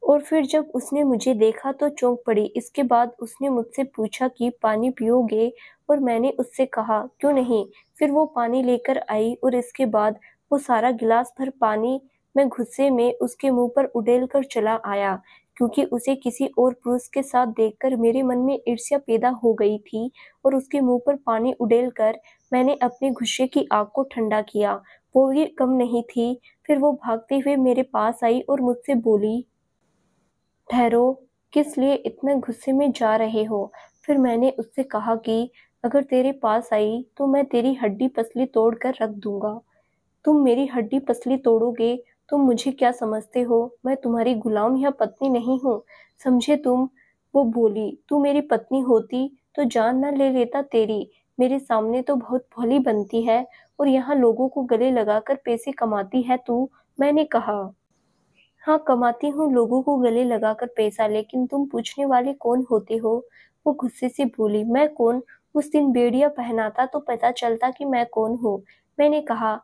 और फिर जब उसने मुझे देखा तो चौंक पड़ी। इसके बाद उसने मुझसे पूछा कि पानी पियोगे? और मैंने उससे कहा, क्यों नहीं। फिर वो पानी लेकर आई और इसके बाद वो सारा गिलास भर पानी मैं गुस्से में उसके मुंह पर उड़ेल कर चला आया, क्योंकि उसे किसी और पुरुष के साथ देखकर मेरे मन में ईर्ष्या पैदा हो गई थी और उसके मुंह पर पानी उड़ेल कर मैंने अपने गुस्से की आग को ठंडा किया। वो ये कम नहीं थी। फिर वो भागते हुए मेरे पास आई और मुझसे बोली, ठहरो, किस लिए इतने गुस्से में जा रहे हो? फिर मैंने उससे कहा कि अगर तेरे पास आई तो मैं तेरी हड्डी पसली तोड़ कर रख दूंगा। तुम मेरी हड्डी पसली तोड़ोगे? तुम मुझे क्या समझते हो? मैं तुम्हारी गुलाम या पत्नी नहीं हूँ, समझे तुम? वो बोली, तू मेरी पत्नी होती तो जान न ले लेता तेरी। मेरे सामने तो बहुत भोली बनती है और यहाँ लोगों को गले लगाकर पैसे कमाती है तू। मैंने कहा। हाँ, कमाती हूँ लोगों को गले लगाकर पैसा, लेकिन तुम पूछने वाले कौन होते हो? वो गुस्से से बोली। मैं कौन? उस दिन बेड़िया पहनाता तो पता चलता कि मैं कौन हूँ। मैंने कहा,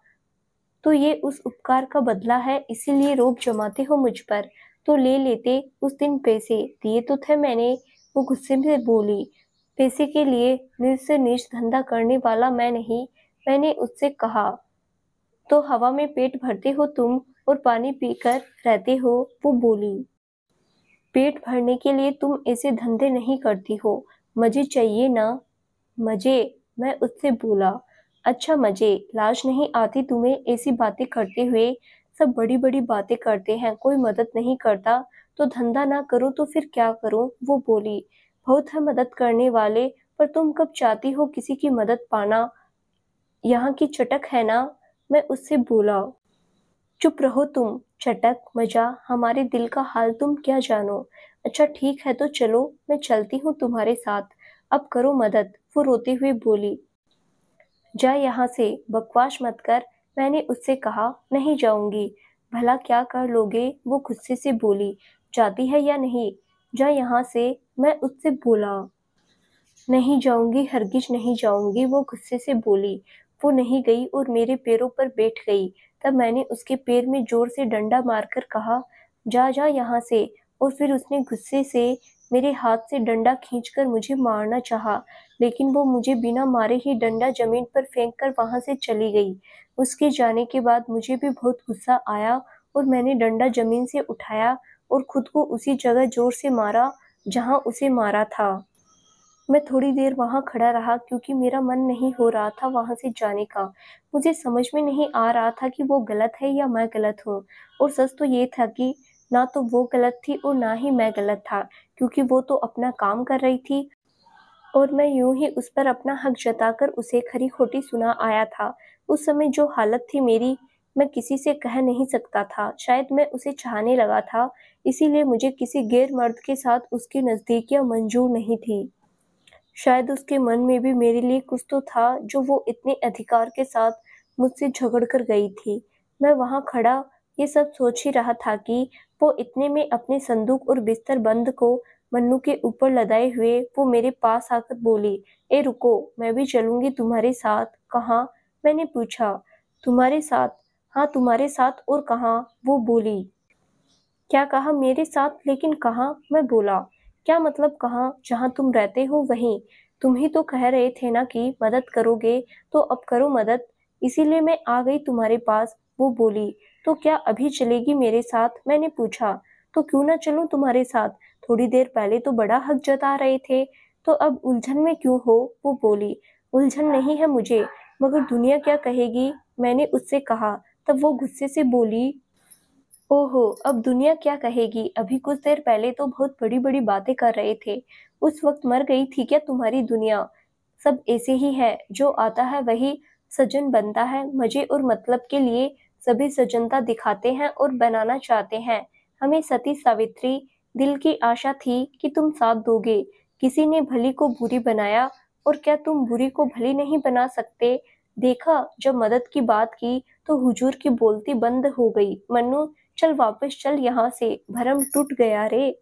तो ये उस उपकार का बदला है, इसीलिए रोब जमाते हो मुझ पर? तो ले लेते उस दिन पैसे, दिए तो थे मैंने। वो गुस्से से बोली। पैसे के लिए नीच से नीच धंधा करने वाला मैं नहीं। मैंने उससे कहा, तो हवा में पेट भरते हो तुम और पानी पीकर रहते हो? वो बोली। पेट भरने के लिए तुम ऐसे धंधे नहीं करती हो, मजे चाहिए ना? मजे? मैं उससे बोला। अच्छा मजे? लाज नहीं आती तुम्हें ऐसी बातें करते हुए? सब बड़ी बड़ी बातें करते हैं, कोई मदद नहीं करता तो धंधा ना करूं तो फिर क्या करूं? वो बोली। बहुत है मदद करने वाले, पर तुम कब चाहती हो किसी की मदद पाना? यहाँ की चटक है ना? मैं उससे बोला। चुप रहो तुम, चटक मजा हमारे दिल का हाल तुम क्या जानो। अच्छा ठीक है तो चलो, मैं चलती हूँ तुम्हारे साथ। अब करो मदद। वो रोते हुए बोली। जा यहाँ से, बकवास मत कर। मैंने उससे कहा। नहीं जाऊंगी। भला क्या कर लोगे? वो गुस्से से बोली। जाती है या नहीं? जा यहाँ से। मैं उससे बोला। नहीं जाऊंगी, हरगिज नहीं जाऊंगी। वो गुस्से से बोली। वो नहीं गई और मेरे पैरों पर बैठ गई। तब मैंने उसके पैर में जोर से डंडा मारकर कहा, जा जा यहाँ से। और फिर उसने गुस्से से मेरे हाथ से डंडा खींचकर मुझे मारना चाहा, लेकिन वो मुझे बिना मारे ही डंडा जमीन पर फेंककर वहां से चली गई। उसके जाने के बाद मुझे भी बहुत गुस्सा आया और मैंने डंडा जमीन से उठाया और खुद को उसी जगह जोर से मारा जहां उसे मारा था। मैं थोड़ी देर वहाँ खड़ा रहा क्योंकि मेरा मन नहीं हो रहा था वहाँ से जाने का। मुझे समझ में नहीं आ रहा था कि वो गलत है या मैं गलत हूँ। और सच तो ये था कि ना तो वो गलत थी और ना ही मैं गलत था, क्योंकि वो तो अपना काम कर रही थी और मैं यूं ही उस पर अपना हक जताकर उसे खरी-खोटी सुना आया था। उस समय जो हालत थी मेरी, मैं किसी से कह नहीं सकता था। शायद मैं उसे चाहने लगा था, इसीलिए मुझे किसी गैर मर्द के साथ उसकी नज़दीकियाँ मंजूर नहीं थी। शायद उसके मन में भी मेरे लिए कुछ तो था जो वो इतने अधिकार के साथ मुझसे झगड़ कर गई थी। मैं वहाँ खड़ा ये सब सोच ही रहा था कि वो इतने में अपने संदूक और बिस्तर बंद को मन्नू के ऊपर लदाए हुए वो मेरे पास आकर बोली, ए रुको, मैं भी चलूंगी तुम्हारे साथ। कहाँ? मैंने पूछा। तुम्हारे साथ? हाँ तुम्हारे साथ, और कहाँ? वो बोली। क्या कहा मेरे साथ? लेकिन कहाँ? मैं बोला। क्या मतलब कहाँ? जहाँ तुम रहते हो वहीं। तुम ही तो कह रहे थे ना कि मदद करोगे, तो अब करो मदद। इसीलिए मैं आ गई तुम्हारे पास। वो बोली। तो क्या अभी चलेगी मेरे साथ? मैंने पूछा। तो क्यों ना चलूं तुम्हारे साथ? थोड़ी देर पहले तो बड़ा हक जता रहे थे, तो अब उलझन में क्यों हो? वो बोली। उलझन नहीं है मुझे, मगर दुनिया क्या कहेगी? मैंने उससे कहा। तब वो गुस्से से बोली। ओहो! अब दुनिया क्या कहेगी? अभी कुछ देर पहले तो बहुत बड़ी-बड़ी बातें कर रहे थे। उस वक़्त मर गई थी क्या तुम्हारी दुनिया? सब ऐसे ही है, जो आता है वही सज्जन बनता है। मज़े और मतलब के लिए सभी सज्जनता दिखाते हैं और बनाना चाहते हैं। हमें सती सावित्री, दिल की आशा थी कि तुम साथ दोगे। किसी ने भली को बुरी बनाया, और क्या तुम बुरी को भली नहीं बना सकते? देखा, जब मदद की बात की तो हुजूर की बोलती बंद हो गई। मन्नू, चल वापस चल यहाँ से, भरम टूट गया रे।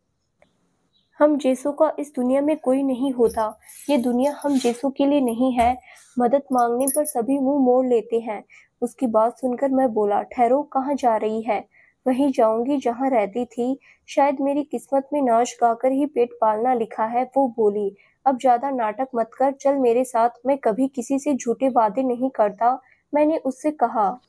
हम जैसों का इस दुनिया में कोई नहीं होता। ये दुनिया हम जैसों के लिए नहीं है। मदद मांगने पर सभी मुंह मोड़ लेते हैं। उसकी बात सुनकर मैं बोला, ठहरो, कहाँ जा रही है? वहीं जाऊंगी जहाँ रहती थी। शायद मेरी किस्मत में नाच गाकर ही पेट पालना लिखा है। वो बोली। अब ज्यादा नाटक मत कर, चल मेरे साथ। मैं कभी किसी से झूठे वादे नहीं करता, मैंने उससे कहा।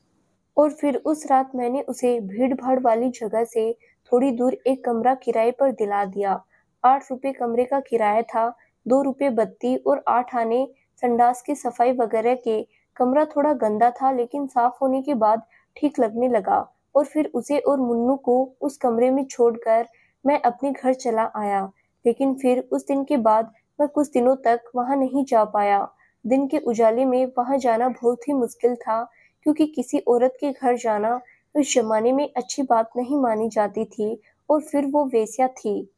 और फिर उस रात मैंने उसे भीड़-भाड़ वाली जगह से थोड़ी दूर एक कमरा किराए पर दिला दिया। 8 रुपए कमरे का किराया था, 2 रुपए बत्ती और 8 आने संडास की सफाई वगैरह के। कमरा थोड़ा गंदा था, लेकिन साफ होने के बाद ठीक लगने लगा। और फिर उसे और मुन्नू को उस कमरे में छोड़कर मैं अपने घर चला आया। लेकिन फिर उस दिन के बाद मैं कुछ दिनों तक वहाँ नहीं जा पाया। दिन के उजाले में वहाँ जाना बहुत ही मुश्किल था, क्योंकि किसी औरत के घर जाना उस जमाने में अच्छी बात नहीं मानी जाती थी, और फिर वो वेश्या थी।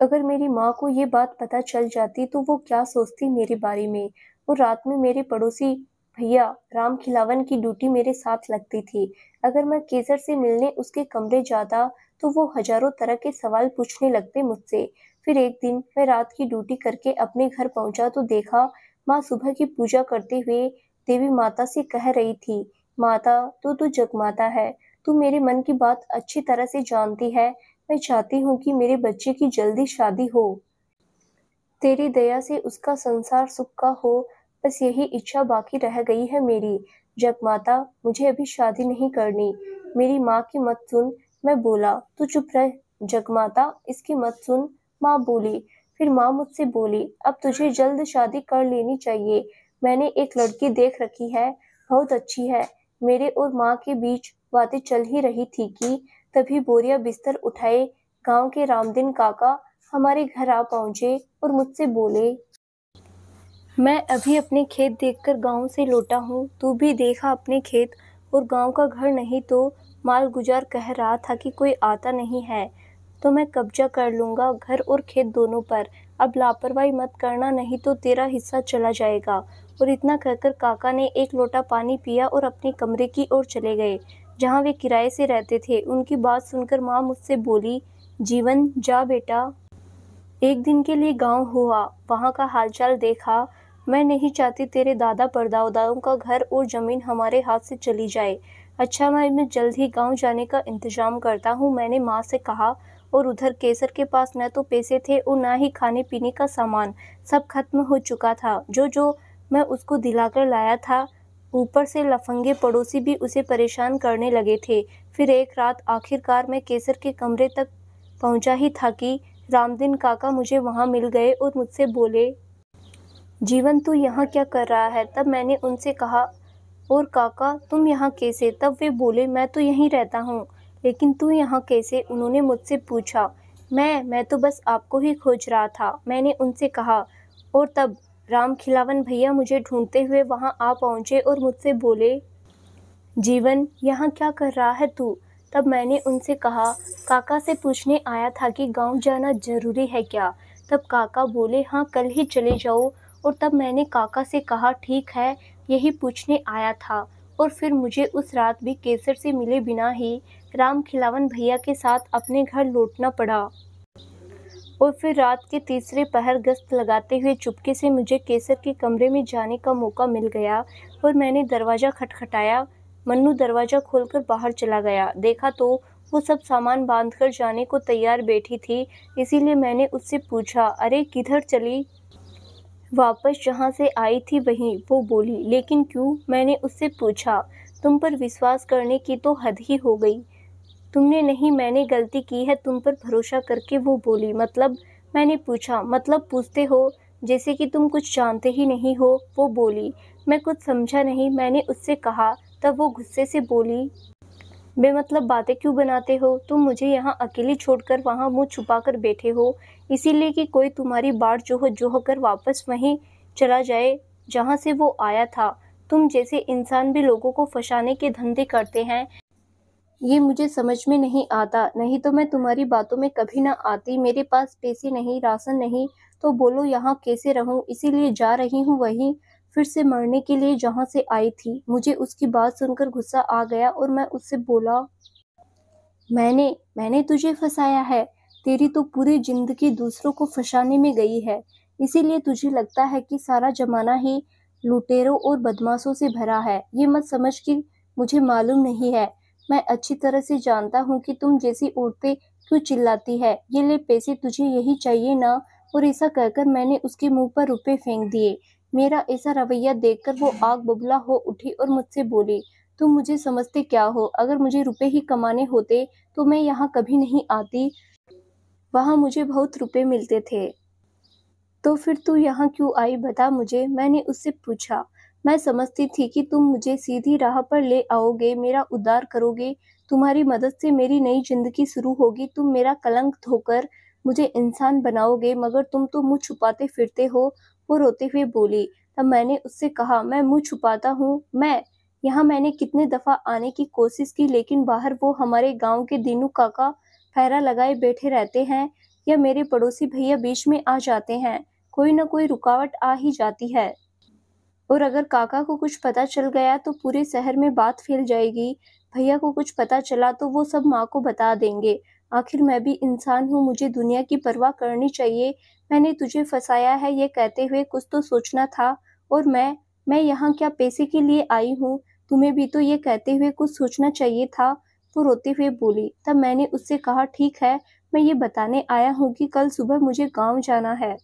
अगर मेरी माँ को ये बात पता चल जाती तो वो क्या सोचती मेरे बारे में। वो रात में मेरे पड़ोसी भैया राम खिलावन की ड्यूटी मेरे साथ लगती थी। अगर मैं केसर से मिलने उसके कमरे जाता तो वो हजारों तरह के सवाल पूछने लगते मुझसे। फिर एक दिन मैं रात की ड्यूटी करके अपने घर पहुंचा तो देखा माँ सुबह की पूजा करते हुए देवी माता से कह रही थी, माता तू जगमाता है, तू मेरे मन की बात अच्छी तरह से जानती है। मैं चाहती हूँ कि मेरे बच्चे की जल्दी शादी हो, तेरी दया से उसका संसार सुख का हो, बस यही इच्छा बाकी रह गई है मेरी। जगमाता मुझे अभी शादी नहीं करनी। मेरी माँ की मत सुन। मैं बोला, तू चुप रह जगमाता, इसकी मत सुन। माँ बोली। फिर माँ मुझसे बोली, अब तुझे जल्द शादी कर लेनी चाहिए। मैंने एक लड़की देख रखी है, बहुत अच्छी है। मेरे और माँ के बीच बातें चल ही रही थी कि तभी बोरिया बिस्तर उठाए गांव के रामदीन काका हमारे घर आ पहुंचे और मुझसे बोले, मैं अभी अपने खेत देखकर गांव से लौटा हूँ, तू भी देखा अपने खेत और गांव का घर नहीं तो माल गुजार कह रहा था कि कोई आता नहीं है, तो मैं कब्जा कर लूंगा घर और खेत दोनों पर। अब लापरवाही मत करना नहीं तो तेरा हिस्सा चला जाएगा। और इतना कहकर काका ने एक लोटा पानी पिया और अपने कमरे की ओर चले गए जहाँ वे किराए से रहते थे। उनकी बात सुनकर माँ मुझसे बोली, जीवन जा बेटा, एक दिन के लिए गांव हुआ, वहां का हालचाल देखा। मैं नहीं चाहती तेरे दादा परदादाओं का घर और जमीन हमारे हाथ से चली जाए। अच्छा मैं जल्द ही गांव जाने का इंतजाम करता हूँ, मैंने माँ से कहा। और उधर केसर के पास न तो पैसे थे और न ही खाने पीने का सामान, सब खत्म हो चुका था जो जो मैं उसको दिलाकर लाया था। ऊपर से लफंगे पड़ोसी भी उसे परेशान करने लगे थे। फिर एक रात आखिरकार मैं केसर के कमरे तक पहुंचा ही था कि रामदीन काका मुझे वहां मिल गए और मुझसे बोले, जीवन तू यहाँ क्या कर रहा है? तब मैंने उनसे कहा, और काका तुम यहाँ कैसे? तब वे बोले, मैं तो यहीं रहता हूँ, लेकिन तू यहाँ कैसे? उन्होंने मुझसे पूछा। मैं तो बस आपको ही खोज रहा था, मैंने उनसे कहा। और तब राम खिलावन भैया मुझे ढूंढते हुए वहाँ आ पहुँचे और मुझसे बोले, जीवन यहाँ क्या कर रहा है तू? तब मैंने उनसे कहा, काका से पूछने आया था कि गांव जाना जरूरी है क्या? तब काका बोले, हाँ कल ही चले जाओ। और तब मैंने काका से कहा, ठीक है, यही पूछने आया था। और फिर मुझे उस रात भी केसर से मिले बिना ही राम खिलावन भैया के साथ अपने घर लौटना पड़ा। और फिर रात के तीसरे पहर गश्त लगाते हुए चुपके से मुझे केसर के कमरे में जाने का मौका मिल गया और मैंने दरवाज़ा खटखटाया। मन्नू दरवाज़ा खोलकर बाहर चला गया। देखा तो वो सब सामान बांधकर जाने को तैयार बैठी थी, इसीलिए मैंने उससे पूछा, अरे किधर चली? वापस जहाँ से आई थी वहीं, वो बोली। लेकिन क्यों? मैंने उससे पूछा। तुम पर विश्वास करने की तो हद ही हो गई। तुमने नहीं, मैंने गलती की है तुम पर भरोसा करके, वो बोली। मतलब? मैंने पूछा। मतलब पूछते हो जैसे कि तुम कुछ जानते ही नहीं हो, वो बोली। मैं कुछ समझा नहीं, मैंने उससे कहा। तब वो गुस्से से बोली, बेमतलब बातें क्यों बनाते हो? तुम मुझे यहाँ अकेली छोड़कर वहाँ मुंह छुपा कर बैठे हो, इसीलिए कि कोई तुम्हारी बाट जोह जोह कर वापस वहीं चला जाए जहाँ से वो आया था। तुम जैसे इंसान भी लोगों को फंसाने के धंधे करते हैं, ये मुझे समझ में नहीं आता। नहीं तो मैं तुम्हारी बातों में कभी ना आती। मेरे पास पैसे नहीं, राशन नहीं, तो बोलो यहाँ कैसे रहूं? इसीलिए जा रही हूँ वहीं फिर से मरने के लिए जहाँ से आई थी। मुझे उसकी बात सुनकर गुस्सा आ गया और मैं उससे बोला, मैंने मैंने तुझे फंसाया है? तेरी तो पूरी जिंदगी दूसरों को फंसाने में गई है, इसीलिए तुझे लगता है कि सारा जमाना ही लुटेरों और बदमाशों से भरा है। ये मत समझ कि मुझे मालूम नहीं है। मैं अच्छी तरह से जानता हूँ कि तुम जैसी औरतें क्यों चिल्लाती है। ये ले पैसे, तुझे यही चाहिए ना? और ऐसा कहकर मैंने उसके मुंह पर रुपए फेंक दिए। मेरा ऐसा रवैया देखकर वो आग बबूला हो उठी और मुझसे बोली, तुम मुझे समझते क्या हो? अगर मुझे रुपए ही कमाने होते तो मैं यहाँ कभी नहीं आती, वहाँ मुझे बहुत रुपए मिलते थे। तो फिर तू यहाँ क्यों आई, बता मुझे, मैंने उससे पूछा। मैं समझती थी कि तुम मुझे सीधी राह पर ले आओगे, मेरा उद्धार करोगे, तुम्हारी मदद से मेरी नई जिंदगी शुरू होगी, तुम मेरा कलंक धोकर मुझे इंसान बनाओगे, मगर तुम तो मुंह छुपाते फिरते हो। वो रोते हुए बोली। तब मैंने उससे कहा, मैं मुंह छुपाता हूँ? यहाँ मैंने कितने दफा आने की कोशिश की, लेकिन बाहर वो हमारे गांव के दीनू काका पहरा लगाए बैठे रहते हैं, या मेरे पड़ोसी भैया बीच में आ जाते हैं, कोई ना कोई रुकावट आ ही जाती है। और अगर काका को कुछ पता चल गया तो पूरे शहर में बात फैल जाएगी। भैया को कुछ पता चला तो वो सब माँ को बता देंगे। आखिर मैं भी इंसान हूँ, मुझे दुनिया की परवाह करनी चाहिए। मैंने तुझे फँसाया है ये कहते हुए कुछ तो सोचना था। और मैं यहाँ क्या पैसे के लिए आई हूँ? तुम्हें भी तो ये कहते हुए कुछ सोचना चाहिए था। वो रोते हुए बोली। तब मैंने उससे कहा ठीक है, मैं ये बताने आया हूँ कि कल सुबह मुझे गाँव जाना है।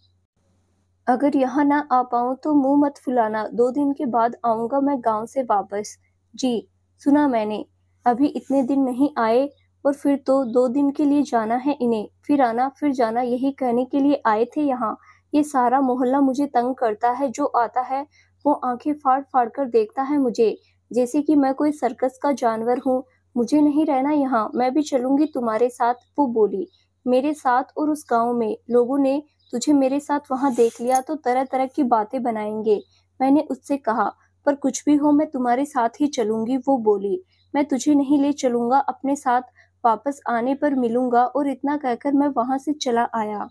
अगर यहाँ ना आ पाऊँ तो मुँह मत फुलाना, 2 दिन के बाद आऊँगा मैं गाँव से वापस। जी, सुना मैंने, अभी इतने दिन नहीं आए और फिर तो 2 दिन के लिए जाना है इन्हें, फिर आना फिर जाना यही कहने के लिए आए थे यहाँ। ये सारा मोहल्ला मुझे तंग करता है, जो आता है वो आँखें फाड़-फाड़ कर देखता है मुझे, जैसे कि मैं कोई सर्कस का जानवर हूँ। मुझे नहीं रहना यहाँ, मैं भी चलूँगी तुम्हारे साथ, वो बोली। मेरे साथ और उस गाँव में लोगों ने तुझे मेरे साथ वहाँ देख लिया तो तरह-तरह की बातें बनाएंगे। मैंने उससे कहा, पर कुछ भी हो मैं तुम्हारे साथ ही चलूँगी, वो बोली। मैं तुझे नहीं ले चलूँगा अपने साथ, वापस आने पर मिलूँगा और इतना कहकर मैं वहाँ से चला आया।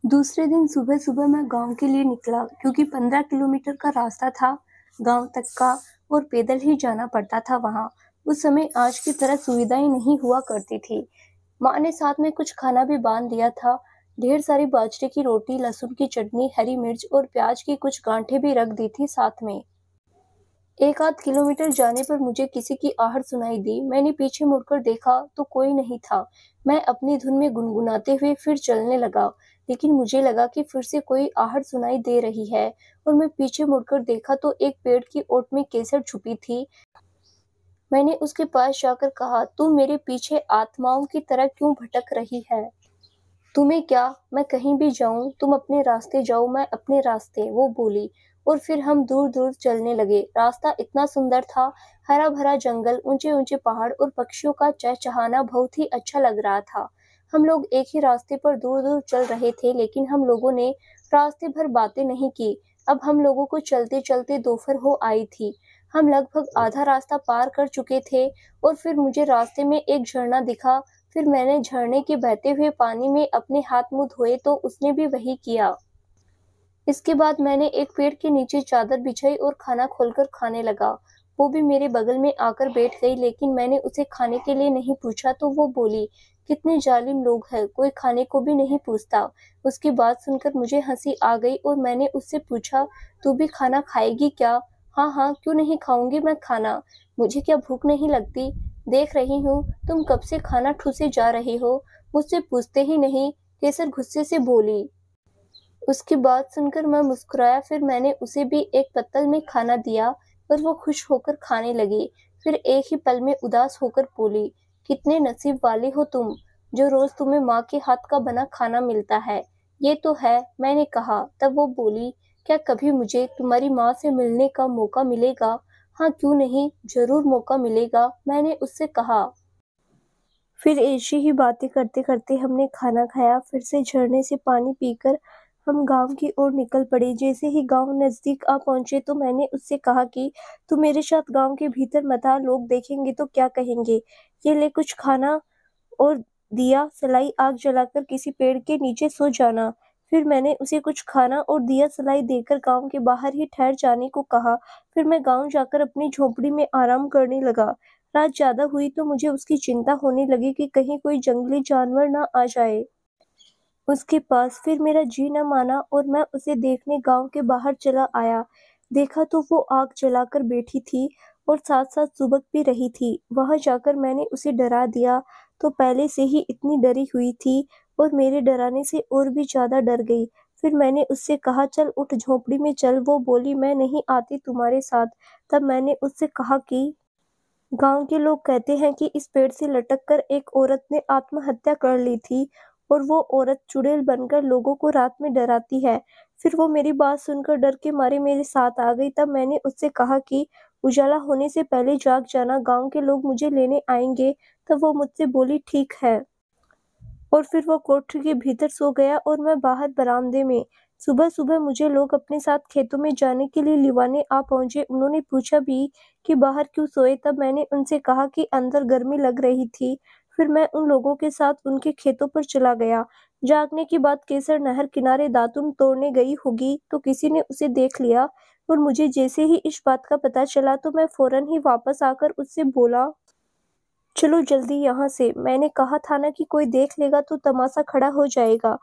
दूसरे दिन सुबह-सुबह मैं गाँव के लिए निकला क्योंकि 15 किलोमीटर का रास्ता था गाँव तक का और पैदल ही जाना पड़ता था वहाँ। उस समय आज की तरह सुविधाएँ नहीं हुआ करती थी। माँ ने साथ में कुछ खाना भी बाँध दिया था। ढेर सारी बाजरे की रोटी, लहसुन की चटनी, हरी मिर्च और प्याज की कुछ गाँठें भी रख दी थी साथ में। एक आध किलोमीटर जाने पर मुझे किसी की आहट सुनाई दी। मैंने पीछे मुड़कर देखा तो कोई नहीं था। मैं अपनी धुन में गुनगुनाते हुए फिर चलने लगा, लेकिन मुझे लगा कि फिर से कोई आहट सुनाई दे रही है और मैं पीछे मुड़कर देखा तो एक पेड़ की ओट में केसर छुपी थी। मैंने उसके पास जाकर कहा, "तू मेरे पीछे आत्माओं की तरह क्यों भटक रही है? तुम्हें क्या, मैं कहीं भी जाऊँ, तुम अपने रास्ते जाओ, मैं अपने रास्ते," वो बोली। और फिर हम दूर-दूर चलने लगे। रास्ता इतना सुंदर था, हरा-भरा जंगल, ऊँचे-ऊँचे पहाड़ और पक्षियों का चहचहाना बहुत ही अच्छा लग रहा था। हम लोग एक ही रास्ते पर दूर-दूर चल रहे थे, लेकिन हम लोगों ने रास्ते भर बातें नहीं की। अब हम लोगों को चलते-चलते दोपहर हो आई थी। हम लगभग आधा रास्ता पार कर चुके थे और फिर मुझे रास्ते में एक झरना दिखा। फिर मैंने झरने के बहते हुए पानी में अपने हाथ-मुँह धोए तो उसने भी वही किया। इसके बाद मैंने एक पेड़ के नीचे चादर बिछाई और खाना खोलकर खाने लगा। वो भी मेरे बगल में आकर बैठ गई, लेकिन मैंने उसे खाने के लिए नहीं पूछा तो वो बोली, "कितने जालिम लोग हैं, कोई खाने को भी नहीं पूछता।" उसकी बात सुनकर मुझे हँसी आ गई और मैंने उससे पूछा, "तू भी खाना खाएगी क्या?" "हाँ, हाँ, क्यों नहीं खाऊँगी मैं खाना। मुझे क्या भूख नहीं लगती? देख रही हूँ तुम कब से खाना ठूँसे जा रहे हो, मुझसे पूछते ही नहीं।" केसर गुस्से से बोली। उसकी बात सुनकर मैं मुस्कुराया, फिर मैंने उसे भी एक पत्तल में खाना दिया और वो खुश होकर खाने लगी। फिर एक ही पल में उदास होकर बोली, "कितने नसीब वाले हो तुम, जो रोज़ तुम्हें माँ के हाथ का बना खाना मिलता है।" "ये तो है," मैंने कहा। तब वो बोली, "क्या कभी मुझे तुम्हारी माँ से मिलने का मौका मिलेगा?" "हाँ, क्यों नहीं, ज़रूर मौका मिलेगा," मैंने उससे कहा। फिर ऐसी ही बातें करते-करते हमने खाना खाया, फिर से झरने से पानी पीकर हम गाँव की ओर निकल पड़े। जैसे ही गाँव नज़दीक आ पहुँचे तो मैंने उससे कहा कि तू मेरे साथ गाँव के भीतर मत आ, लोग देखेंगे तो क्या कहेंगे? ये ले कुछ खाना और दिया सलाई आग जलाकर किसी पेड़ के नीचे सो जाना। फिर मैंने उसे कुछ खाना और दिया सलाई देकर गाँव के बाहर ही ठहर जाने को कहा। फिर मैं गाँव जाकर अपनी झोंपड़ी में आराम करने लगा। रात ज़्यादा हुई तो मुझे उसकी चिंता होने लगी कि कहीं कोई जंगली जानवर ना आ जाए उसके पास। फिर मेरा जी न माना और मैं उसे देखने गाँव के बाहर चला आया। देखा तो वो आग जलाकर बैठी थी और साथ-साथ सुबक भी रही थी। वहाँ जाकर मैंने उसे डरा दिया, तो पहले से ही इतनी डरी हुई थी और मेरे डराने से और भी ज़्यादा डर गई। फिर मैंने उससे कहा, "चल उठ झोंपड़ी में चल," वो बोली, "मैं नहीं आती तुम्हारे साथ।" तब मैंने उससे कहा कि गाँव के लोग कहते हैं कि इस पेड़ से लटक कर एक औरत ने आत्महत्या कर ली थी और वो औरत चुड़ैल बनकर लोगों को रात में डराती है। फिर वो मेरी बात सुनकर डर के मारे मेरे साथ आ गई। तब मैंने उससे कहा कि उजाला होने से पहले जाग जाना, गाँव के लोग मुझे लेने आएंगे। तब वो मुझसे बोली, "ठीक है।" और फिर वो कोठरी के भीतर सो गया और मैं बाहर बरामदे में। सुबह-सुबह मुझे लोग अपने साथ खेतों में जाने के लिए लिवाने आ पहुँचे। उन्होंने पूछा भी कि बाहर क्यों सोए? तब मैंने उनसे कहा कि अंदर गर्मी लग रही थी। फिर मैं उन लोगों के साथ उनके खेतों पर चला गया। जागने के बाद केसर नहर किनारे दातुन तोड़ने गई होगी तो किसी ने उसे देख लिया। और मुझे जैसे ही इस बात का पता चला तो मैं फौरन ही वापस आकर उससे बोला, चलो जल्दी यहाँ से। मैंने कहा था ना कि कोई देख लेगा तो तमाशा खड़ा हो जाएगा।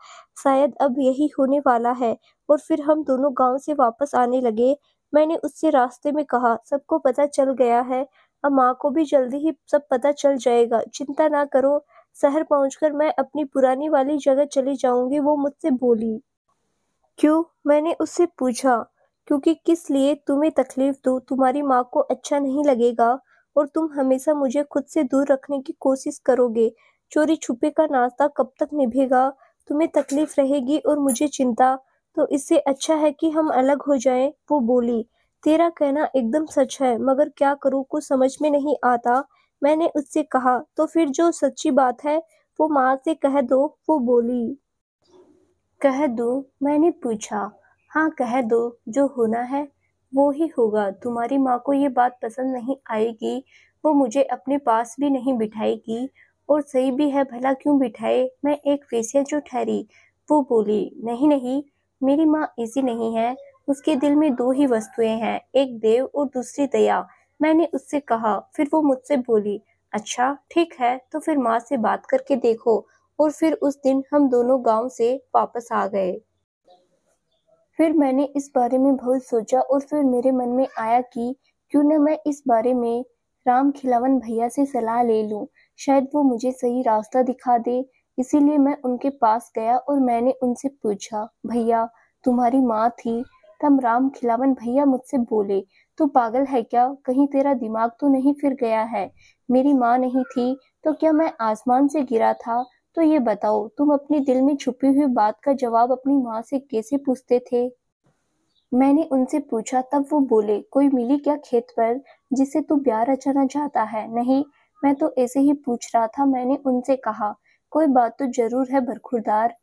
शायद अब यही होने वाला है। और फिर हम दोनों गांव से वापस आने लगे। मैंने उससे रास्ते में कहा, सबको पता चल गया है। अब माँ को भी जल्दी ही सब पता चल जाएगा। चिंता ना करो। शहर पहुंचकर मैं अपनी पुरानी वाली जगह चली जाऊंगी। वो मुझसे बोली। क्यों? मैंने उससे पूछा। क्योंकि किस लिए तुम्हें तकलीफ दूं? तुम्हारी माँ को अच्छा नहीं लगेगा और तुम हमेशा मुझे खुद से दूर रखने की कोशिश करोगे। चोरी छुपे का नाश्ता कब तक निभेगा? तुम्हें तकलीफ रहेगी और मुझे चिंता। तो इससे अच्छा है कि हम अलग हो जाएं। वो बोली। तेरा कहना एकदम सच है, मगर क्या करूँ, कुछ समझ में नहीं आता। मैंने उससे कहा, तो फिर जो सच्ची बात है वो माँ से कह दो। वो बोली। कह दूँ? मैंने पूछा। हाँ, कह दो। जो होना है वो ही होगा। तुम्हारी माँ को ये बात पसंद नहीं आएगी। वो मुझे अपने पास भी नहीं बिठाएगी। और सही भी है, भला क्यों बिठाए? मैं एक वेश्या जो ठहरी। वो बोली। नहीं नहीं, मेरी माँ ऐसी नहीं है। उसके दिल में दो ही वस्तुएं हैं, एक देव और दूसरी दया। मैंने उससे कहा। फिर वो मुझसे बोली, अच्छा ठीक है, तो फिर माँ से बात करके देखो। और फिर उस दिन हम दोनों गांव से वापस आ गए। फिर मैंने इस बारे में बहुत सोचा और फिर मेरे मन में आया कि क्यों न मैं इस बारे में राम खिलावन भैया से सलाह ले लूं। शायद वो मुझे सही रास्ता दिखा दे। इसीलिए मैं उनके पास गया और मैंने उनसे पूछा, भैया तुम्हारी माँ थी? तब राम खिलावन भैया मुझसे बोले, तू पागल है क्या? कहीं तेरा दिमाग तो नहीं फिर गया है? मेरी माँ नहीं थी तो क्या मैं आसमान से गिरा था? तो ये बताओ, तुम अपने दिल में छुपी हुई बात का जवाब अपनी माँ से कैसे पूछते थे? मैंने उनसे पूछा। तब वो बोले, कोई मिली क्या खेत पर जिसे तू ब्याह रचाना चाहता है? नहीं, मैं तो ऐसे ही पूछ रहा था। मैंने उनसे कहा। कोई बात तो जरूर है बरखुरदार।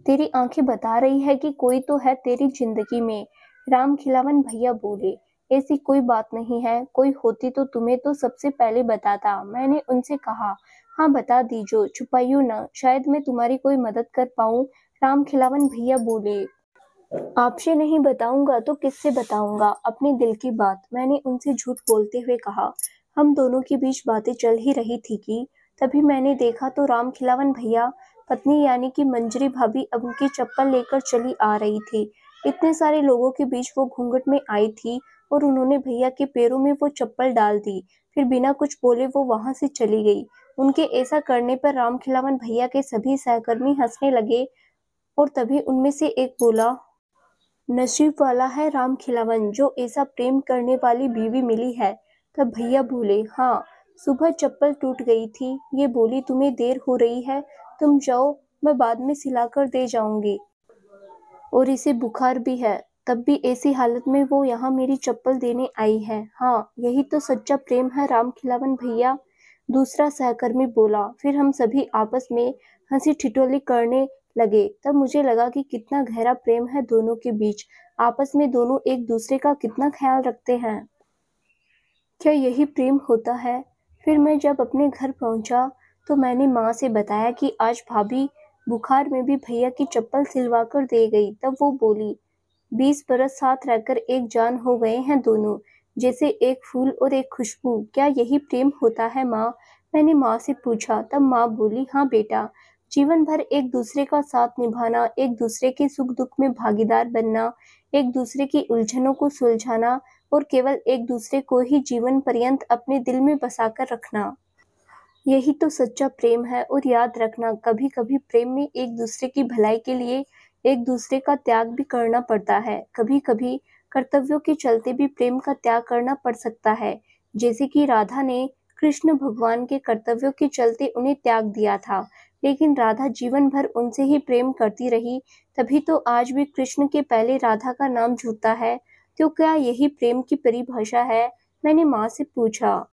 तेरी आंखें बता रही है कि कोई तो है तेरी जिंदगी में। राम खिलावन भैया बोले। ऐसी कोई बात नहीं है। कोई होती तो तुम्हें तो सबसे पहले बताता। मैंने उनसे कहा। हाँ बता दीजो, छुपाइयो ना, शायद मैं तुम्हारी कोई मदद कर पाऊं। राम खिलावन भैया बोले। आपसे नहीं बताऊंगा तो किससे बताऊंगा अपने दिल की बात? मैंने उनसे झूठ बोलते हुए कहा। हम दोनों के बीच बातें चल ही रही थी कि तभी मैंने देखा तो राम खिलावन भैया पत्नी यानी कि मंजरी भाभी अब उनकी चप्पल लेकर चली आ रही थी। इतने सारे लोगों के बीच वो घूंघट में आई थी और उन्होंने भैया के पैरों में वो चप्पल डाल दी। फिर बिना कुछ बोले वो वहां से चली गई। उनके ऐसा करने पर राम खिलावन भैया के सभी सहकर्मी हंसने लगे और तभी उनमें से एक बोला, नसीब वाला है राम खिलावन जो ऐसा प्रेम करने वाली बीवी मिली है। तब भैया बोले, हाँ सुबह चप्पल टूट गई थी। ये बोली, तुम्हें देर हो रही है, तुम जाओ, मैं बाद में सिलाकर दे जाऊंगी। और इसे बुखार भी है, तब भी ऐसी हालत में वो यहाँ मेरी चप्पल देने आई है। हाँ, यही तो सच्चा प्रेम है राम खिलावन भैया। दूसरा सहकर्मी बोला। फिर हम सभी आपस में हंसी ठिठोली करने लगे। तब मुझे लगा कि कितना गहरा प्रेम है दोनों के बीच। आपस में दोनों एक दूसरे का कितना ख्याल रखते हैं। क्या यही प्रेम होता है? फिर मैं जब अपने घर पहुंचा तो मैंने माँ से बताया कि आज भाभी बुखार में भी भैया की चप्पल सिलवा कर दे गई। तब वो बोली, 20 बरस साथ रहकर एक जान हो गए हैं दोनों, जैसे एक फूल और एक खुशबू। क्या यही प्रेम होता है माँ? मैंने माँ से पूछा। तब माँ बोली, हाँ बेटा, जीवन भर एक दूसरे का साथ निभाना, एक दूसरे के सुख दुख में भागीदार बनना, एक दूसरे की उलझनों को सुलझाना और केवल एक दूसरे को ही जीवन पर्यंत अपने दिल में बसाकर रखना, यही तो सच्चा प्रेम है। और याद रखना, कभी कभी प्रेम में एक दूसरे की भलाई के लिए एक दूसरे का त्याग भी करना पड़ता है। कभी कभी कर्तव्यों के चलते भी प्रेम का त्याग करना पड़ सकता है। जैसे कि राधा ने कृष्ण भगवान के कर्तव्यों के चलते उन्हें त्याग दिया था, लेकिन राधा जीवन भर उनसे ही प्रेम करती रही। तभी तो आज भी कृष्ण के पहले राधा का नाम जुड़ता है। तो क्या यही प्रेम की परिभाषा है? मैंने माँ से पूछा।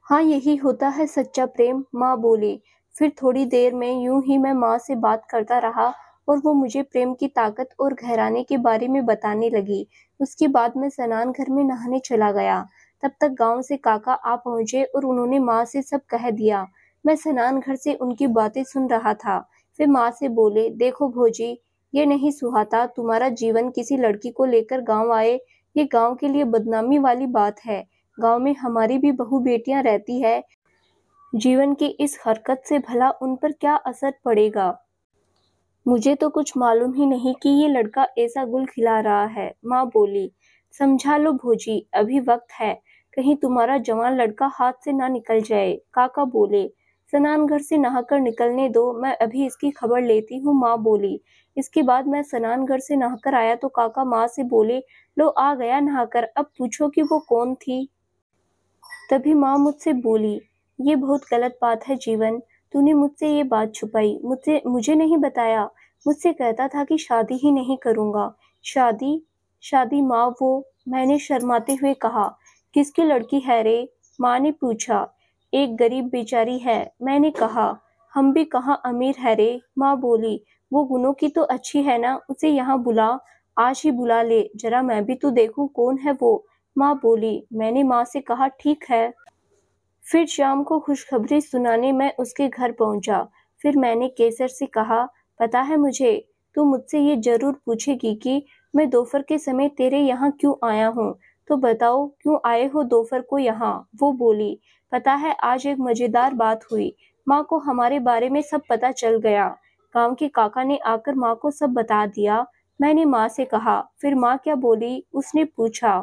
हाँ, यही होता है सच्चा प्रेम, माँ बोली। फिर थोड़ी देर में यूं ही मैं माँ से बात करता रहा और वो मुझे प्रेम की ताकत और गहराने के बारे में बताने लगी। उसके बाद मैं स्नान घर में नहाने चला गया। तब तक गांव से काका आ पहुंचे और उन्होंने माँ से सब कह दिया। मैं स्नान घर से उनकी बातें सुन रहा था। फिर माँ से बोले, देखो भौजी, ये नहीं सुहाता तुम्हारा जीवन किसी लड़की को लेकर गांव आए, ये गांव के लिए बदनामी वाली बात है। गांव में हमारी भी बहू बेटियां रहती है, जीवन की इस हरकत से भला उन पर क्या असर पड़ेगा। मुझे तो कुछ मालूम ही नहीं कि ये लड़का ऐसा गुल खिला रहा है, माँ बोली। समझा लो भोजी, अभी वक्त है, कहीं तुम्हारा जवान लड़का हाथ से ना निकल जाए, काका बोले। स्नान घर से नहाकर निकलने दो, मैं अभी इसकी खबर लेती हूँ, माँ बोली। इसके बाद मैं स्नान घर से नहाकर आया तो काका माँ से बोले, लो आ गया नहाकर, अब पूछो कि वो कौन थी। तभी माँ मुझसे बोली, ये बहुत गलत बात है जीवन, तूने मुझसे ये बात छुपाई, मुझे नहीं बताया। मुझसे कहता था कि शादी ही नहीं करूंगा। शादी? शादी माँ वो? मैंने शर्माते हुए कहा। किसकी लड़की है रे? माँ ने पूछा। एक गरीब बेचारी है, मैंने कहा। हम भी कहाँ अमीर है रे? माँ बोली। वो गुनों की तो अच्छी है ना, उसे यहाँ बुला, आज ही बुला ले, जरा मैं भी तो देखूं कौन है वो। माँ बोली। मैंने माँ से कहा ठीक है। फिर शाम को खुशखबरी सुनाने मैं उसके घर पहुंचा। फिर मैंने केसर से कहा, पता है मुझे, तू मुझसे ये जरूर पूछेगी कि मैं दोपहर के समय तेरे यहाँ क्यों आया हूँ, तो बताओ क्यों आए हो दोपहर को यहाँ। वो बोली, पता है आज एक मजेदार बात हुई, माँ को हमारे बारे में सब पता चल गया। गांव के काका ने आकर माँ को सब बता दिया। मैंने माँ से कहा। फिर माँ क्या बोली, उसने पूछा।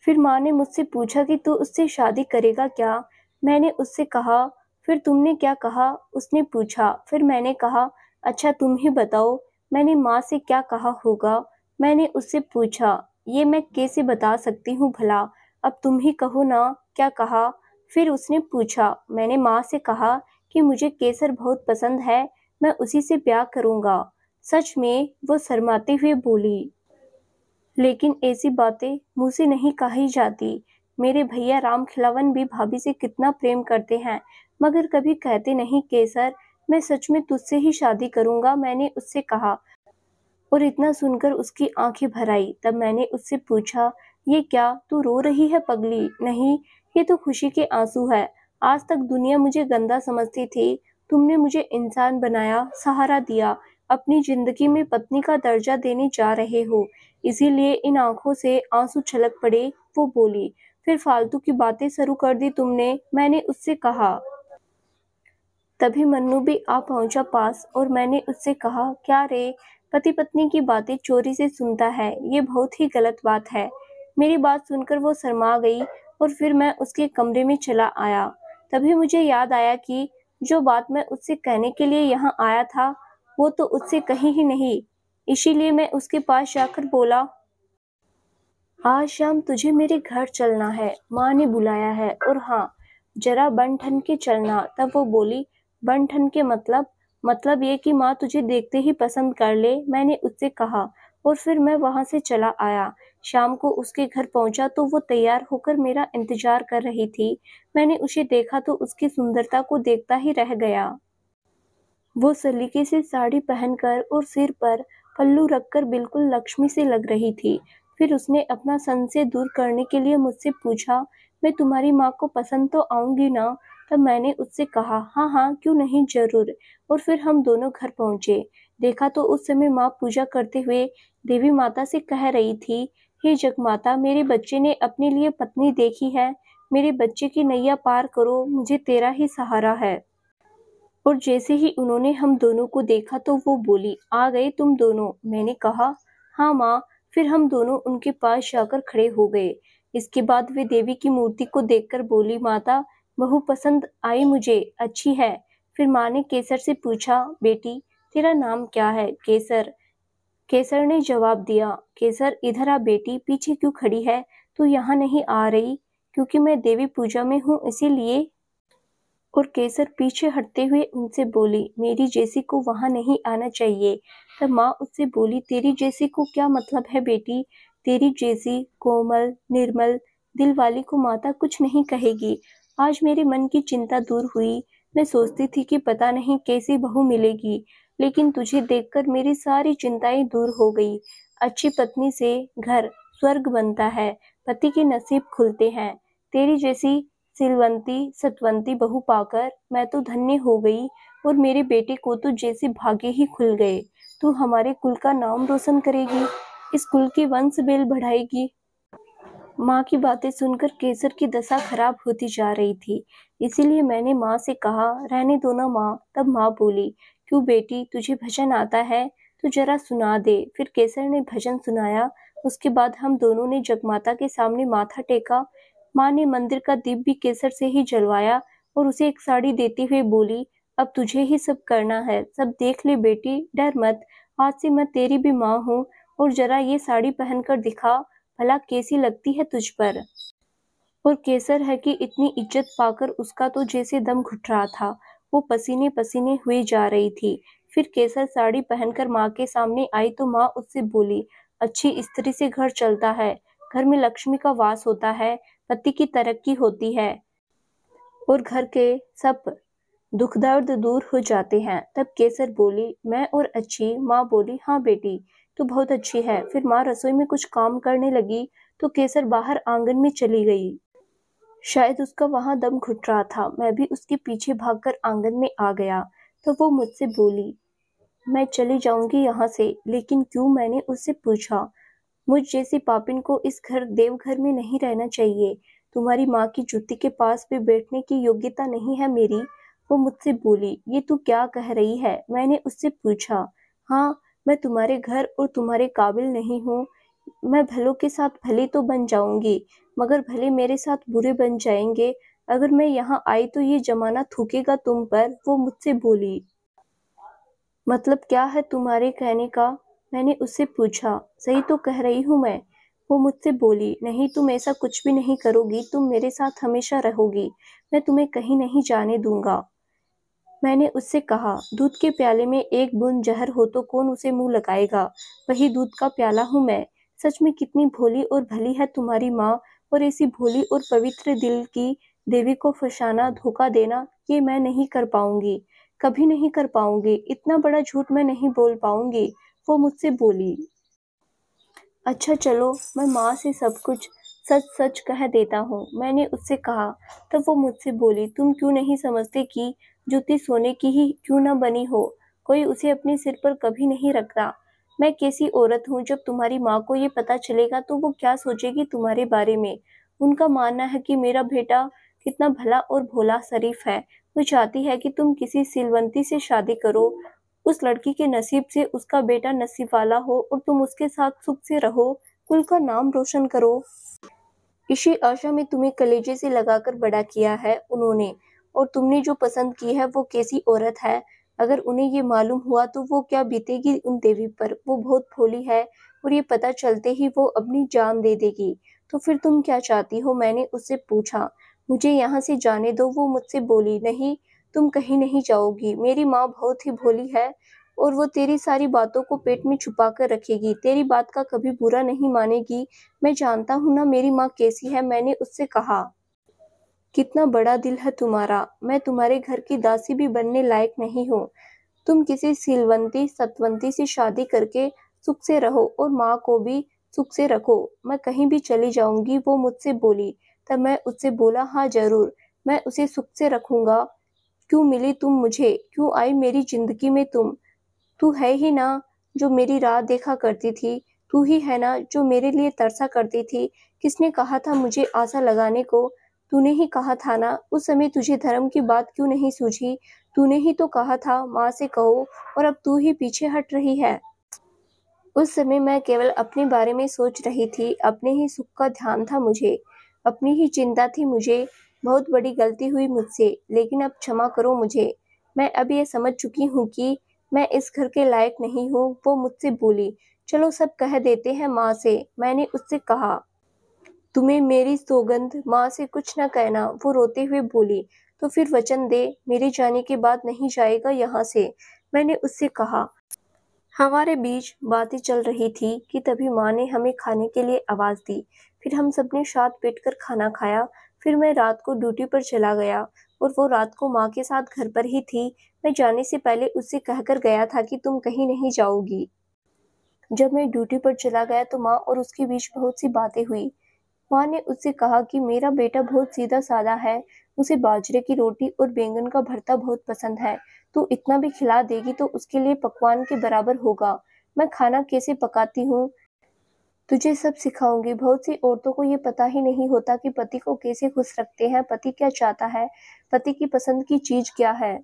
फिर माँ ने मुझसे पूछा कि तू उससे शादी करेगा क्या? मैंने उससे कहा। फिर तुमने क्या कहा? उसने पूछा। फिर मैंने कहा, अच्छा तुम ही बताओ, मैंने माँ से क्या कहा होगा? मैंने उससे पूछा। ये मैं कैसे बता सकती हूँ भला, अब तुम ही कहो ना, क्या कहा? फिर उसने पूछा। मैंने माँ से कहा कि मुझे केसर बहुत पसंद है, मैं उसी से ब्याह करूँगा। सच में? वो शर्माते हुए बोली। लेकिन ऐसी बातें मुँह से नहीं कही जाती। मेरे भैया राम खिलावन भी भाभी से कितना प्रेम करते हैं, मगर कभी कहते नहीं केसर, मैं सच में तुझसे ही शादी करूंगा, मैंने उससे कहा। और इतना सुनकर उसकी आंखें भर आई। तब मैंने उससे पूछा, ये क्या, तू रो रही है पगली? नहीं, ये तो खुशी के आंसू है। आज तक दुनिया मुझे गंदा समझती थी, तुमने मुझे इंसान बनाया, सहारा दिया, अपनी जिंदगी में पत्नी का दर्जा देने जा रहे हो, इसीलिए इन आंखों से आंसू छलक पड़े। वो बोली। फिर फालतू की बातें शुरू कर दी तुमने, मैंने उससे कहा। तभी मन्नू भी आ पहुंचा पास और मैंने उससे कहा, क्या रे, पति पत्नी की बातें चोरी से सुनता है, ये बहुत ही गलत बात है। मेरी बात सुनकर वो शर्मा गई और फिर मैं उसके कमरे में चला आया। तभी मुझे याद आया कि जो बात मैं उससे कहने के लिए यहाँ आया था वो तो उससे कही ही नहीं। इसीलिए मैं उसके पास जाकर बोला, आज शाम तुझे मेरे घर चलना है, माँ ने बुलाया है, और हाँ, जरा बन ठन के चलना। तब वो बोली, बन ठन के मतलब ये कि माँ तुझे देखते ही पसंद कर ले, मैंने उससे कहा। और फिर मैं वहां से चला आया। शाम को उसके घर पहुंचा तो वो तैयार होकर मेरा इंतजार कर रही थी। मैंने उसे देखा तो उसकी सुंदरता को देखता ही रह गया। वो सलीके से साड़ी पहनकर और सिर पर पल्लू रखकर बिल्कुल लक्ष्मी से लग रही थी। फिर उसने अपना संशय दूर करने के लिए मुझसे पूछा, मैं तुम्हारी माँ को पसंद तो आऊंगी ना? तब मैंने उससे कहा, हाँ हाँ, क्यों नहीं, जरूर। और फिर हम दोनों घर पहुंचे। देखा तो उस समय माँ पूजा करते हुए देवी माता से कह रही थी, हे जगमाता, मेरे बच्चे ने अपने लिए पत्नी देखी है, मेरे बच्चे की नैया पार करो, मुझे तेरा ही सहारा है। और जैसे ही उन्होंने हम दोनों को देखा तो वो बोली, आ गए तुम दोनों? मैंने कहा, हाँ माँ। फिर हम दोनों उनके पास जाकर खड़े हो गए। इसके बाद वे देवी की मूर्ति को देखकर बोली, माता, बहू पसंद आई मुझे, अच्छी है। फिर माँ ने केसर से पूछा, बेटी तेरा नाम क्या है? केसर। केसर ने जवाब दिया, केसर इधर आ बेटी, पीछे क्यों खड़ी है, तू यहाँ नहीं आ रही? क्योंकि मैं देवी पूजा में हूँ इसीलिए। और केसर पीछे हटते हुए उनसे बोली, मेरी जैसी को वहां नहीं आना चाहिए। तब माँ उससे बोली, तेरी जैसी को क्या मतलब है बेटी? तेरी जैसी कोमल निर्मल दिल वाली को माता कुछ नहीं कहेगी। आज मेरे मन की चिंता दूर हुई। मैं सोचती थी कि पता नहीं कैसी बहू मिलेगी, लेकिन तुझे देखकर मेरी सारी चिंताएं दूर हो गई। अच्छी पत्नी से घर स्वर्ग बनता है, पति के नसीब खुलते हैं। तेरी जैसी सिलवंती सतवंती बहू पाकर मैं तो धन्य हो गई, और मेरे बेटे को तो जैसे भाग्य ही खुल गए। तू हमारे कुल का नाम रोशन करेगी, इस कुल की वंश बेल बढ़ाएगी। माँ की बातें सुनकर केसर की दशा खराब होती जा रही थी। इसीलिए मैंने माँ से कहा, रहने दो ना माँ। तब माँ बोली, क्यों बेटी, तुझे भजन आता है? तो जरा सुना दे। फिर केसर ने भजन सुनाया। उसके बाद हम दोनों ने जगमाता के सामने माथा टेका। माँ ने मंदिर का दीप भी केसर से ही जलवाया और उसे एक साड़ी देते हुए बोली, अब तुझे ही सब करना है, सब देख ले बेटी, डर मत। आज से मैं तेरी भी माँ हूँ और जरा ये साड़ी पहनकर दिखा, भला कैसी लगती है तुझ पर। और केसर है कि इतनी इज्जत पाकर उसका तो जैसे दम घुट रहा था, वो पसीने पसीने हुई जा रही थी। फिर केसर साड़ी पहनकर माँ के सामने आई तो माँ उससे बोली, अच्छी स्त्री से घर चलता है, घर में लक्ष्मी का वास होता है, पति की तरक्की होती है और घर के सब दुख दर्द दूर हो जाते हैं। तब केसर बोली, मैं और अच्छी। माँ बोली, हाँ बेटी, तू बहुत अच्छी है। फिर माँ रसोई में कुछ काम करने लगी तो केसर बाहर आंगन में चली गई। शायद उसका वहां दम घुट रहा था। मैं भी उसके पीछे भागकर आंगन में आ गया तो वो मुझसे बोली, मैं चली जाऊंगी यहाँ से। लेकिन क्यों, मैंने उससे पूछा। मुझ जैसी पापिन को इस घर देवघर में नहीं रहना चाहिए। तुम्हारी माँ की जूती के पास भी बैठने की योग्यता नहीं है मेरी। वो मुझसे बोली, ये तू क्या कह रही है? मैंने उससे पूछा, हाँ, मैं तुम्हारे घर और तुम्हारे काबिल नहीं हूँ। मैं भलों के साथ भली तो बन जाऊंगी, मगर भले मेरे साथ बुरे बन जाएंगे। अगर मैं यहाँ आई तो ये जमाना थूकेगा तुम पर। वो मुझसे बोली, मतलब क्या है तुम्हारे कहने का? मैंने उससे पूछा, सही तो कह रही हूँ मैं। वो मुझसे बोली, नहीं, तुम ऐसा कुछ भी नहीं करोगी, तुम मेरे साथ हमेशा रहोगी, मैं तुम्हें कहीं नहीं जाने दूंगा। मैंने उससे कहा, दूध के प्याले में एक बूंद जहर हो तो कौन उसे मुंह लगाएगा? वही दूध का प्याला हूँ मैं। सच में कितनी भोली और भली है तुम्हारी माँ, और ऐसी भोली और पवित्र दिल की देवी को फसाना, धोखा देना, ये मैं नहीं कर पाऊंगी, कभी नहीं कर पाऊंगी। इतना बड़ा झूठ मैं नहीं बोल पाऊंगी। वो मुझसे बोली, अच्छा चलो, मैं माँ से सब कुछ सच सच कह देता हूँ। मैंने उससे कहा। तब वो मुझसे बोली, तुम क्यों नहीं समझते कि जूती सोने की ही क्यों न बनी हो, कोई उसे अपने सिर पर कभी नहीं रखता। मैं कैसी औरत हूँ, जब तुम्हारी माँ को ये पता चलेगा तो वो क्या सोचेगी तुम्हारे बारे में। उनका मानना है कि मेरा बेटा कितना भला और भोला शरीफ है। वो चाहती है कि तुम किसी सिलवंती से शादी करो, उस लड़की के नसीब से उसका बेटा नसीब वाला हो और तुम उसके साथ सुख से रहो, कुल का नाम रोशन करो। इसी आशा में तुम्हें कलेजे से लगाकर बड़ा किया है उन्होंने, और तुमने जो पसंद की है वो कैसी औरत है, अगर उन्हें ये मालूम हुआ तो वो क्या बीतेगी उन देवी पर। वो बहुत भोली है और ये पता चलते ही वो अपनी जान दे देगी। तो फिर तुम क्या चाहती हो? मैंने उससे पूछा। मुझे यहाँ से जाने दो। वो मुझसे बोली, नहीं, तुम कहीं नहीं जाओगी। मेरी माँ बहुत ही भोली है और वो तेरी सारी बातों को पेट में छुपा कर रखेगी, तेरी बात का कभी बुरा नहीं मानेगी। मैं जानता हूँ ना मेरी माँ कैसी है। मैंने उससे कहा, कितना बड़ा दिल है तुम्हारा, मैं तुम्हारे घर की दासी भी बनने लायक नहीं हूँ। तुम किसी सीलवंती सतवंती से शादी करके सुख से रहो और माँ को भी सुख से रखो। मैं कहीं भी चली जाऊंगी। वो मुझसे बोली। तब मैं उससे बोला, हाँ जरूर, मैं उसे सुख से रखूंगा। क्यों मिली तुम मुझे, क्यों आई मेरी जिंदगी में तुम? तू है ही ना जो मेरी राह देखा करती थी, तू ही है ना जो मेरे लिए तरसा करती थी। किसने कहा था मुझे आशा लगाने को? तूने ही कहा था ना। उस समय तुझे धर्म की बात क्यों नहीं सूझी? तूने ही तो कहा था माँ से कहो, और अब तू ही पीछे हट रही है। उस समय मैं केवल अपने बारे में सोच रही थी, अपने ही सुख का ध्यान था मुझे, अपनी ही चिंता थी मुझे। बहुत बड़ी गलती हुई मुझसे, लेकिन अब क्षमा करो मुझे। मैं अब ये समझ चुकी हूँ कि मैं इस घर के लायक नहीं हूँ। वो मुझसे बोली, चलो सब कह देते हैं माँ से। मैंने उससे कहा, तुम्हें मेरी सौगंध, माँ से कुछ न कहना। वो रोते हुए बोली, तो फिर वचन दे, मेरे जाने के बाद नहीं जाएगा यहाँ से। मैंने उससे कहा। हमारे बीच बातें चल रही थी कि तभी माँ ने हमें खाने के लिए आवाज दी। फिर हम सबने साथ बैठकर खाना खाया। फिर मैं रात को ड्यूटी पर चला गया और वो रात को माँ के साथ घर पर ही थी। मैं जाने से पहले उससे कहकर गया था कि तुम कहीं नहीं जाओगी। जब मैं ड्यूटी पर चला गया तो माँ और उसके बीच बहुत सी बातें हुई। माँ ने उससे कहा कि मेरा बेटा बहुत सीधा साधा है, उसे बाजरे की रोटी और बैंगन का भरता बहुत पसंद है। तू इतना भी खिला देगी तो उसके लिए पकवान के बराबर होगा। मैं खाना कैसे पकाती हूँ तुझे सब सिखाऊंगी। बहुत सी औरतों को ये पता ही नहीं होता कि पति को कैसे खुश रखते हैं, पति क्या चाहता है, पति की पसंद की चीज क्या है।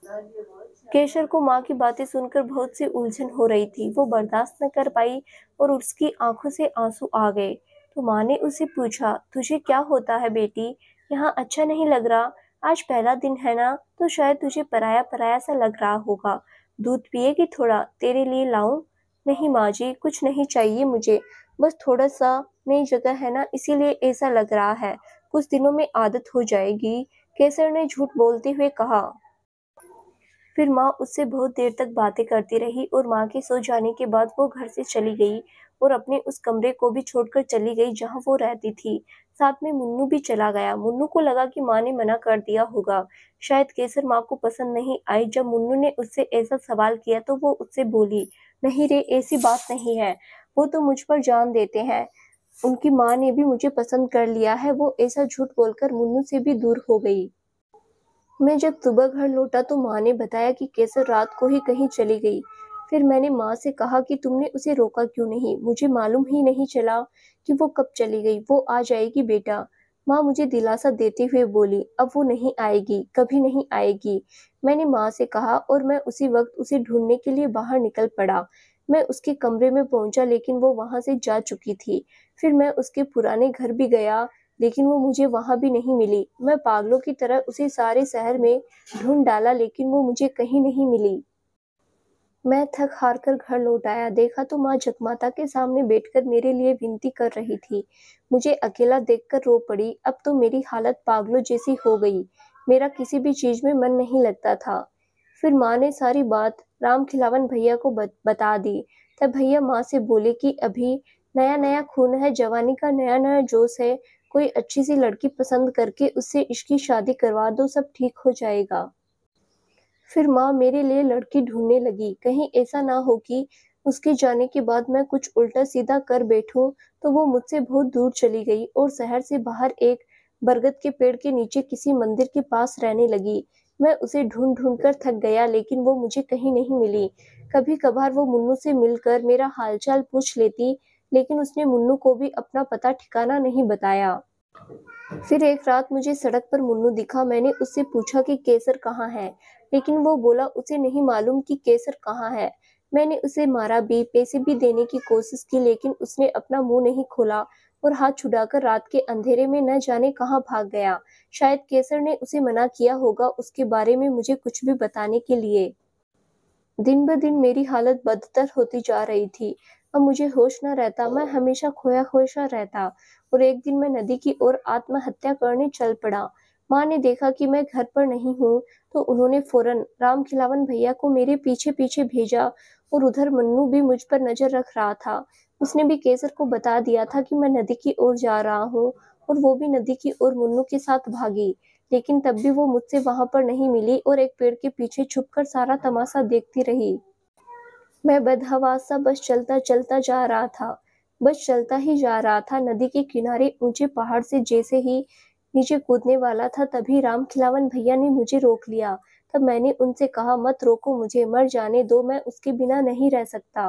केशर को माँ की बातें सुनकर बहुत सी उलझन हो रही थी। वो बर्दाश्त न कर पाई और उसकी आंखों से आंसू आ गए। तो माँ ने उससे पूछा, तुझे क्या होता है बेटी, यहाँ अच्छा नहीं लग रहा। आज पहला दिन है ना, तो शायद तुझे पराया पराया सा लग रहा होगा। दूध पिएगी थोड़ा, तेरे लिए लाऊं? नहीं माँ जी, कुछ नहीं चाहिए मुझे, बस थोड़ा सा नई जगह है ना, इसीलिए ऐसा लग रहा है। कुछ दिनों में आदत हो जाएगी, केसर ने झूठ बोलते हुए कहा। फिर माँ उससे बहुत देर तक बातें करती रही और माँ के सो जाने के बाद वो घर से चली गई और अपने उस कमरे को भी छोड़कर चली गई जहाँ वो रहती थी। साथ में मुन्नू भी चला गया। मुन्नू को लगा कि माँ ने मना कर दिया होगा। शायद केसर माँ को पसंद नहीं आई। जब मुन्नू ने उससे ऐसा सवाल किया तो वो उससे बोली, नहीं रे, ऐसी बात नहीं है, वो तो मुझ पर जान देते हैं, उनकी माँ ने भी मुझे पसंद कर लिया है। वो ऐसा झूठ बोलकर मुन्नू से भी दूर हो गई। मैं जब सुबह घर लौटा तो माँ ने बताया कि केसर रात को ही कहीं चली गई। फिर मैंने माँ से कहा कि तुमने उसे रोका क्यों नहीं, मुझे मालूम ही नहीं चला कि वो कब चली गई। वो आ जाएगी बेटा, माँ मुझे दिलासा देते हुए बोली। अब वो नहीं आएगी, कभी नहीं आएगी, मैंने माँ से कहा और मैं उसी वक्त उसे ढूंढने के लिए बाहर निकल पड़ा। मैं उसके कमरे में पहुंचा लेकिन वो वहां से जा चुकी थी। फिर मैं उसके पुराने घर भी गया लेकिन वो मुझे वहां भी नहीं मिली। मैं पागलों की तरह उसे सारे शहर में ढूंढ डाला लेकिन वो मुझे कहीं नहीं मिली। मैं थक हार कर घर लौट आया। देखा तो माँ जगमाता के सामने बैठकर मेरे लिए विनती कर रही थी। मुझे अकेला देखकर रो पड़ी। अब तो मेरी हालत पागलों जैसी हो गई। मेरा किसी भी चीज में मन नहीं लगता था। फिर माँ ने सारी बात राम खिलावन भैया को बता दी। तब भैया माँ से बोले कि अभी नया नया खून है, जवानी का नया नया जोश है, कोई अच्छी सी लड़की पसंद करके उससे इश्क की शादी करवा दो, सब ठीक हो जाएगा। फिर माँ मेरे लिए लड़की ढूंढने लगी। कहीं ऐसा ना हो कि उसके जाने के बाद मैं कुछ उल्टा सीधा कर बैठूं। तो वो मुझसे बहुत दूर चली गई और शहर से बाहर एक बरगद के पेड़ के नीचे किसी मंदिर के पास रहने लगी। मैं उसे ढूंढ ढूंढ कर थक गया लेकिन वो मुझे कहीं नहीं मिली। कभी कभार वो मुन्नू से मिलकर मेरा हालचाल पूछ लेती लेकिन उसने मुन्नू को भी अपना पता ठिकाना नहीं बताया। फिर एक रात मुझे सड़क पर मुन्नू दिखा। मैंने उससे पूछा कि केसर कहाँ है, लेकिन वो बोला उसे नहीं मालूम कि केसर कहाँ है। मैंने उसे मारा भी, पैसे भी देने की कोशिश की लेकिन उसने अपना मुंह नहीं खोला और हाथ छुड़ाकर रात के अंधेरे में न जाने कहाँ भाग गया। शायद केसर ने उसे मना किया होगा उसके बारे में मुझे कुछ भी बताने के लिए। दिन ब दिन मेरी हालत बदतर होती जा रही थी। अब मुझे होश न रहता, मैं हमेशा खोया खोया रहता और एक दिन मैं नदी की ओर आत्महत्या करने चल पड़ा। माँ ने देखा कि मैं घर पर नहीं हूँ तो उन्होंने फौरन राम खिलावन भैया को मेरे पीछे पीछे भेजा और उधर मन्नू भी मुझ पर नजर रख रहा था। उसने भी केसर को बता दिया था कि मैं नदी की ओर जा रहा हूँ और वो भी नदी की ओर मुन्नू के साथ भागी। लेकिन तब भी वो मुझसे वहां पर नहीं मिली और एक पेड़ के पीछे छुपकर सारा तमाशा देखती रही। मैं बदहवास सा बस चलता चलता जा रहा था। बस चलता ही जा रहा था। नदी के किनारे ऊंचे पहाड़ से जैसे ही नीचे कूदने वाला था तभी राम खिलावन भैया ने मुझे रोक लिया। तब मैंने उनसे कहा, मत रोको मुझे, मर जाने दो, मैं उसके बिना नहीं रह सकता।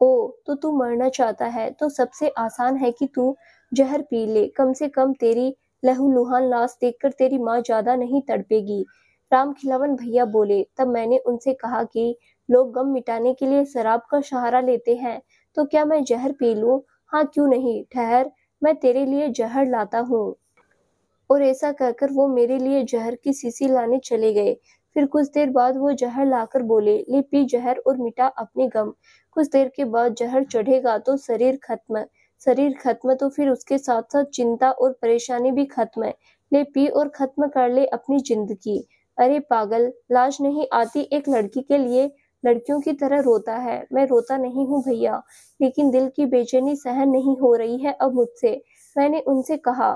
ओ, तो तू मरना चाहता है तो सबसे आसान है कि तू जहर पी ले, कम से कम तेरी लहूलुहान लाश देखकर तेरी माँ ज्यादा नहीं तड़पेगी। राम खिलावन भैया बोले। तब मैंने उनसे कहा कि लोग गम मिटाने के लिए शराब का सहारा लेते हैं, तो क्या मैं जहर पी लूं? हाँ, क्यों नहीं, ठहर, मैं तेरे लिए जहर लाता हूँ। और ऐसा कहकर वो मेरे लिए जहर की शीशी लाने चले गए। फिर कुछ देर बाद वो जहर लाकर बोले, ले पी जहर और मिटा अपने गम। कुछ देर के बाद जहर चढ़ेगा तो शरीर खत्म, शरीर खत्म तो फिर उसके साथ साथ चिंता और परेशानी भी खत्म। ले पी और खत्म कर ले अपनी जिंदगी। अरे पागल, लाज नहीं आती एक लड़की के लिए? लड़कियों की तरह रोता है। मैं रोता नहीं हूँ भैया, लेकिन दिल की बेचैनी सहन नहीं हो रही है अब मुझसे। मैंने उनसे कहा,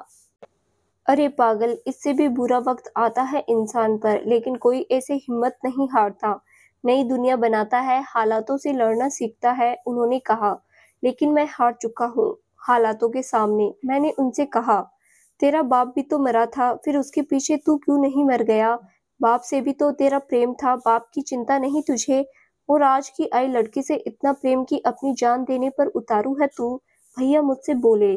अरे पागल, इससे भी बुरा वक्त आता है इंसान पर, लेकिन कोई ऐसे हिम्मत नहीं हारता, नई दुनिया बनाता है, हालातों से लड़ना सीखता है, उन्होंने कहा। लेकिन मैं हार चुका हूँ। हालातों के सामने। मैंने उनसे कहा, तेरा बाप भी तो मरा था, फिर उसके पीछे तू क्यों नहीं मर गया? बाप से भी तो तेरा प्रेम था, बाप की चिंता नहीं तुझे? और आज की आई लड़की से इतना प्रेम की अपनी जान देने पर उतारू है तू? भैया मुझसे बोले।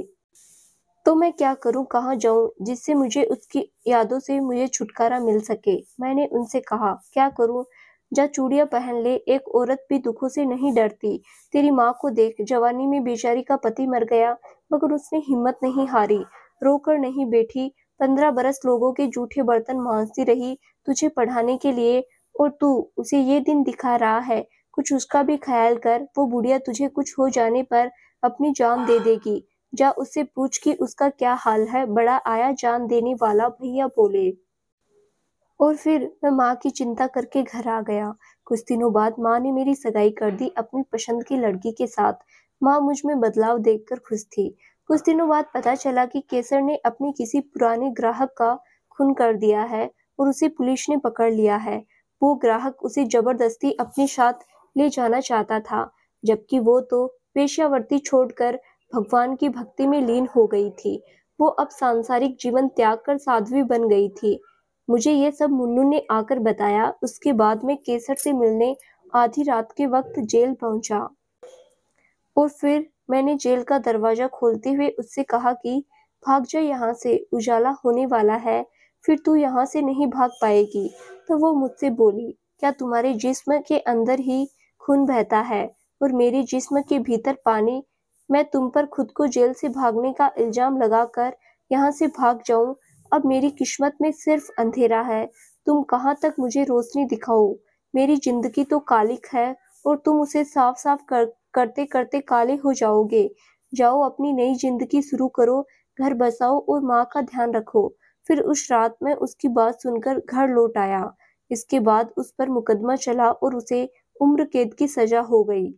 तो मैं क्या करूं, कहाँ जाऊं, जिससे मुझे उसकी यादों से मुझे छुटकारा मिल सके? मैंने उनसे कहा, क्या करूं? जा चूड़ियां पहन ले, एक औरत भी दुखों से नहीं डरती। तेरी माँ को देख, जवानी में बेचारी का पति मर गया, मगर उसने हिम्मत नहीं हारी, रोकर नहीं बैठी। 15 बरस लोगों के जूठे बर्तन मांजती रही तुझे पढ़ाने के लिए, और तू उसे ये दिन दिखा रहा है। कुछ उसका भी ख्याल कर, वो बुढ़िया तुझे कुछ हो जाने पर अपनी जान दे देगी। जा उससे पूछ कि उसका क्या हाल है। बड़ा आया जान देने वाला, भैया बोले। और फिर मैं माँ की चिंता करके घर आ गया। कुछ दिनों बाद माँ ने मेरी सगाई कर दी अपनी पसंद की लड़की के साथ। माँ मुझ में बदलाव देखकर खुश थी। कुछ दिनों बाद पता चला कि केसर ने अपने किसी पुराने ग्राहक का खून कर दिया है और उसे पुलिस ने पकड़ लिया है। वो ग्राहक उसे जबरदस्ती अपने साथ ले जाना चाहता था, जबकि वो तो वेश्यावृत्ति छोड़कर भगवान की भक्ति में लीन हो गई थी। वो अब सांसारिक जीवन त्याग कर साध्वी बन गई थी। मुझे ये सब मुन्नू ने आकर बताया। उसके बाद मैं केसर से मिलने आधी रात के वक्त जेल पहुंचा, और फिर मैंने जेल का दरवाजा खोलते हुए उससे कहा कि भाग जा यहाँ से, उजाला होने वाला है, फिर तू यहाँ से नहीं भाग पाएगी। तो वो मुझसे बोली, क्या तुम्हारे जिस्म के अंदर ही खून बहता है और मेरे जिस्म के भीतर पानी? मैं तुम पर खुद को जेल से भागने का इल्जाम लगाकर यहाँ से भाग जाऊं? अब मेरी किस्मत में सिर्फ अंधेरा है। तुम कहाँ तक मुझे रोशनी दिखाओ? मेरी जिंदगी तो कालिक है और तुम उसे साफ साफ करते करते काले हो जाओगे। जाओ अपनी नई जिंदगी शुरू करो, घर बसाओ और माँ का ध्यान रखो। फिर उस रात में उसकी बात सुनकर घर लौट आया। इसके बाद उस पर मुकदमा चला और उसे उम्र कैद की सजा हो गई।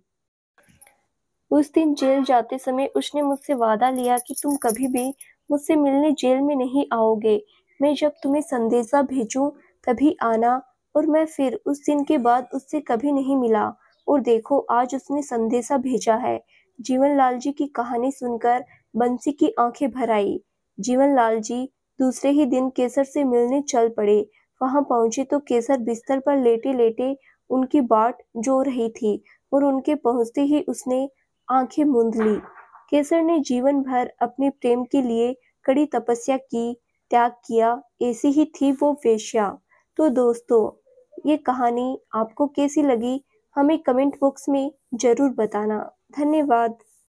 उस दिन जेल जाते समय उसने मुझसे वादा लिया कि तुम कभी भी मुझसे मिलने जेल में नहीं आओगे। मैं जब तुम्हें संदेशा भेजूं तभी आना। और मैं फिर उस दिन के बाद उससे कभी नहीं मिला। और देखो आज उसने संदेशा भेजा है। जीवनलाल जी की कहानी सुनकर बंसी की आंखें भर आई। जीवनलाल जी दूसरे ही दिन केसर से मिलने चल पड़े। वहां पहुंचे तो केसर बिस्तर पर लेटे लेटे उनकी बाट जो रही थी, और उनके पहुंचते ही उसने आंखें मूंद ली। केसर ने जीवन भर अपने प्रेम के लिए कड़ी तपस्या की, त्याग किया। ऐसी ही थी वो वेश्या। तो दोस्तों, ये कहानी आपको कैसी लगी हमें कमेंट बॉक्स में जरूर बताना। धन्यवाद।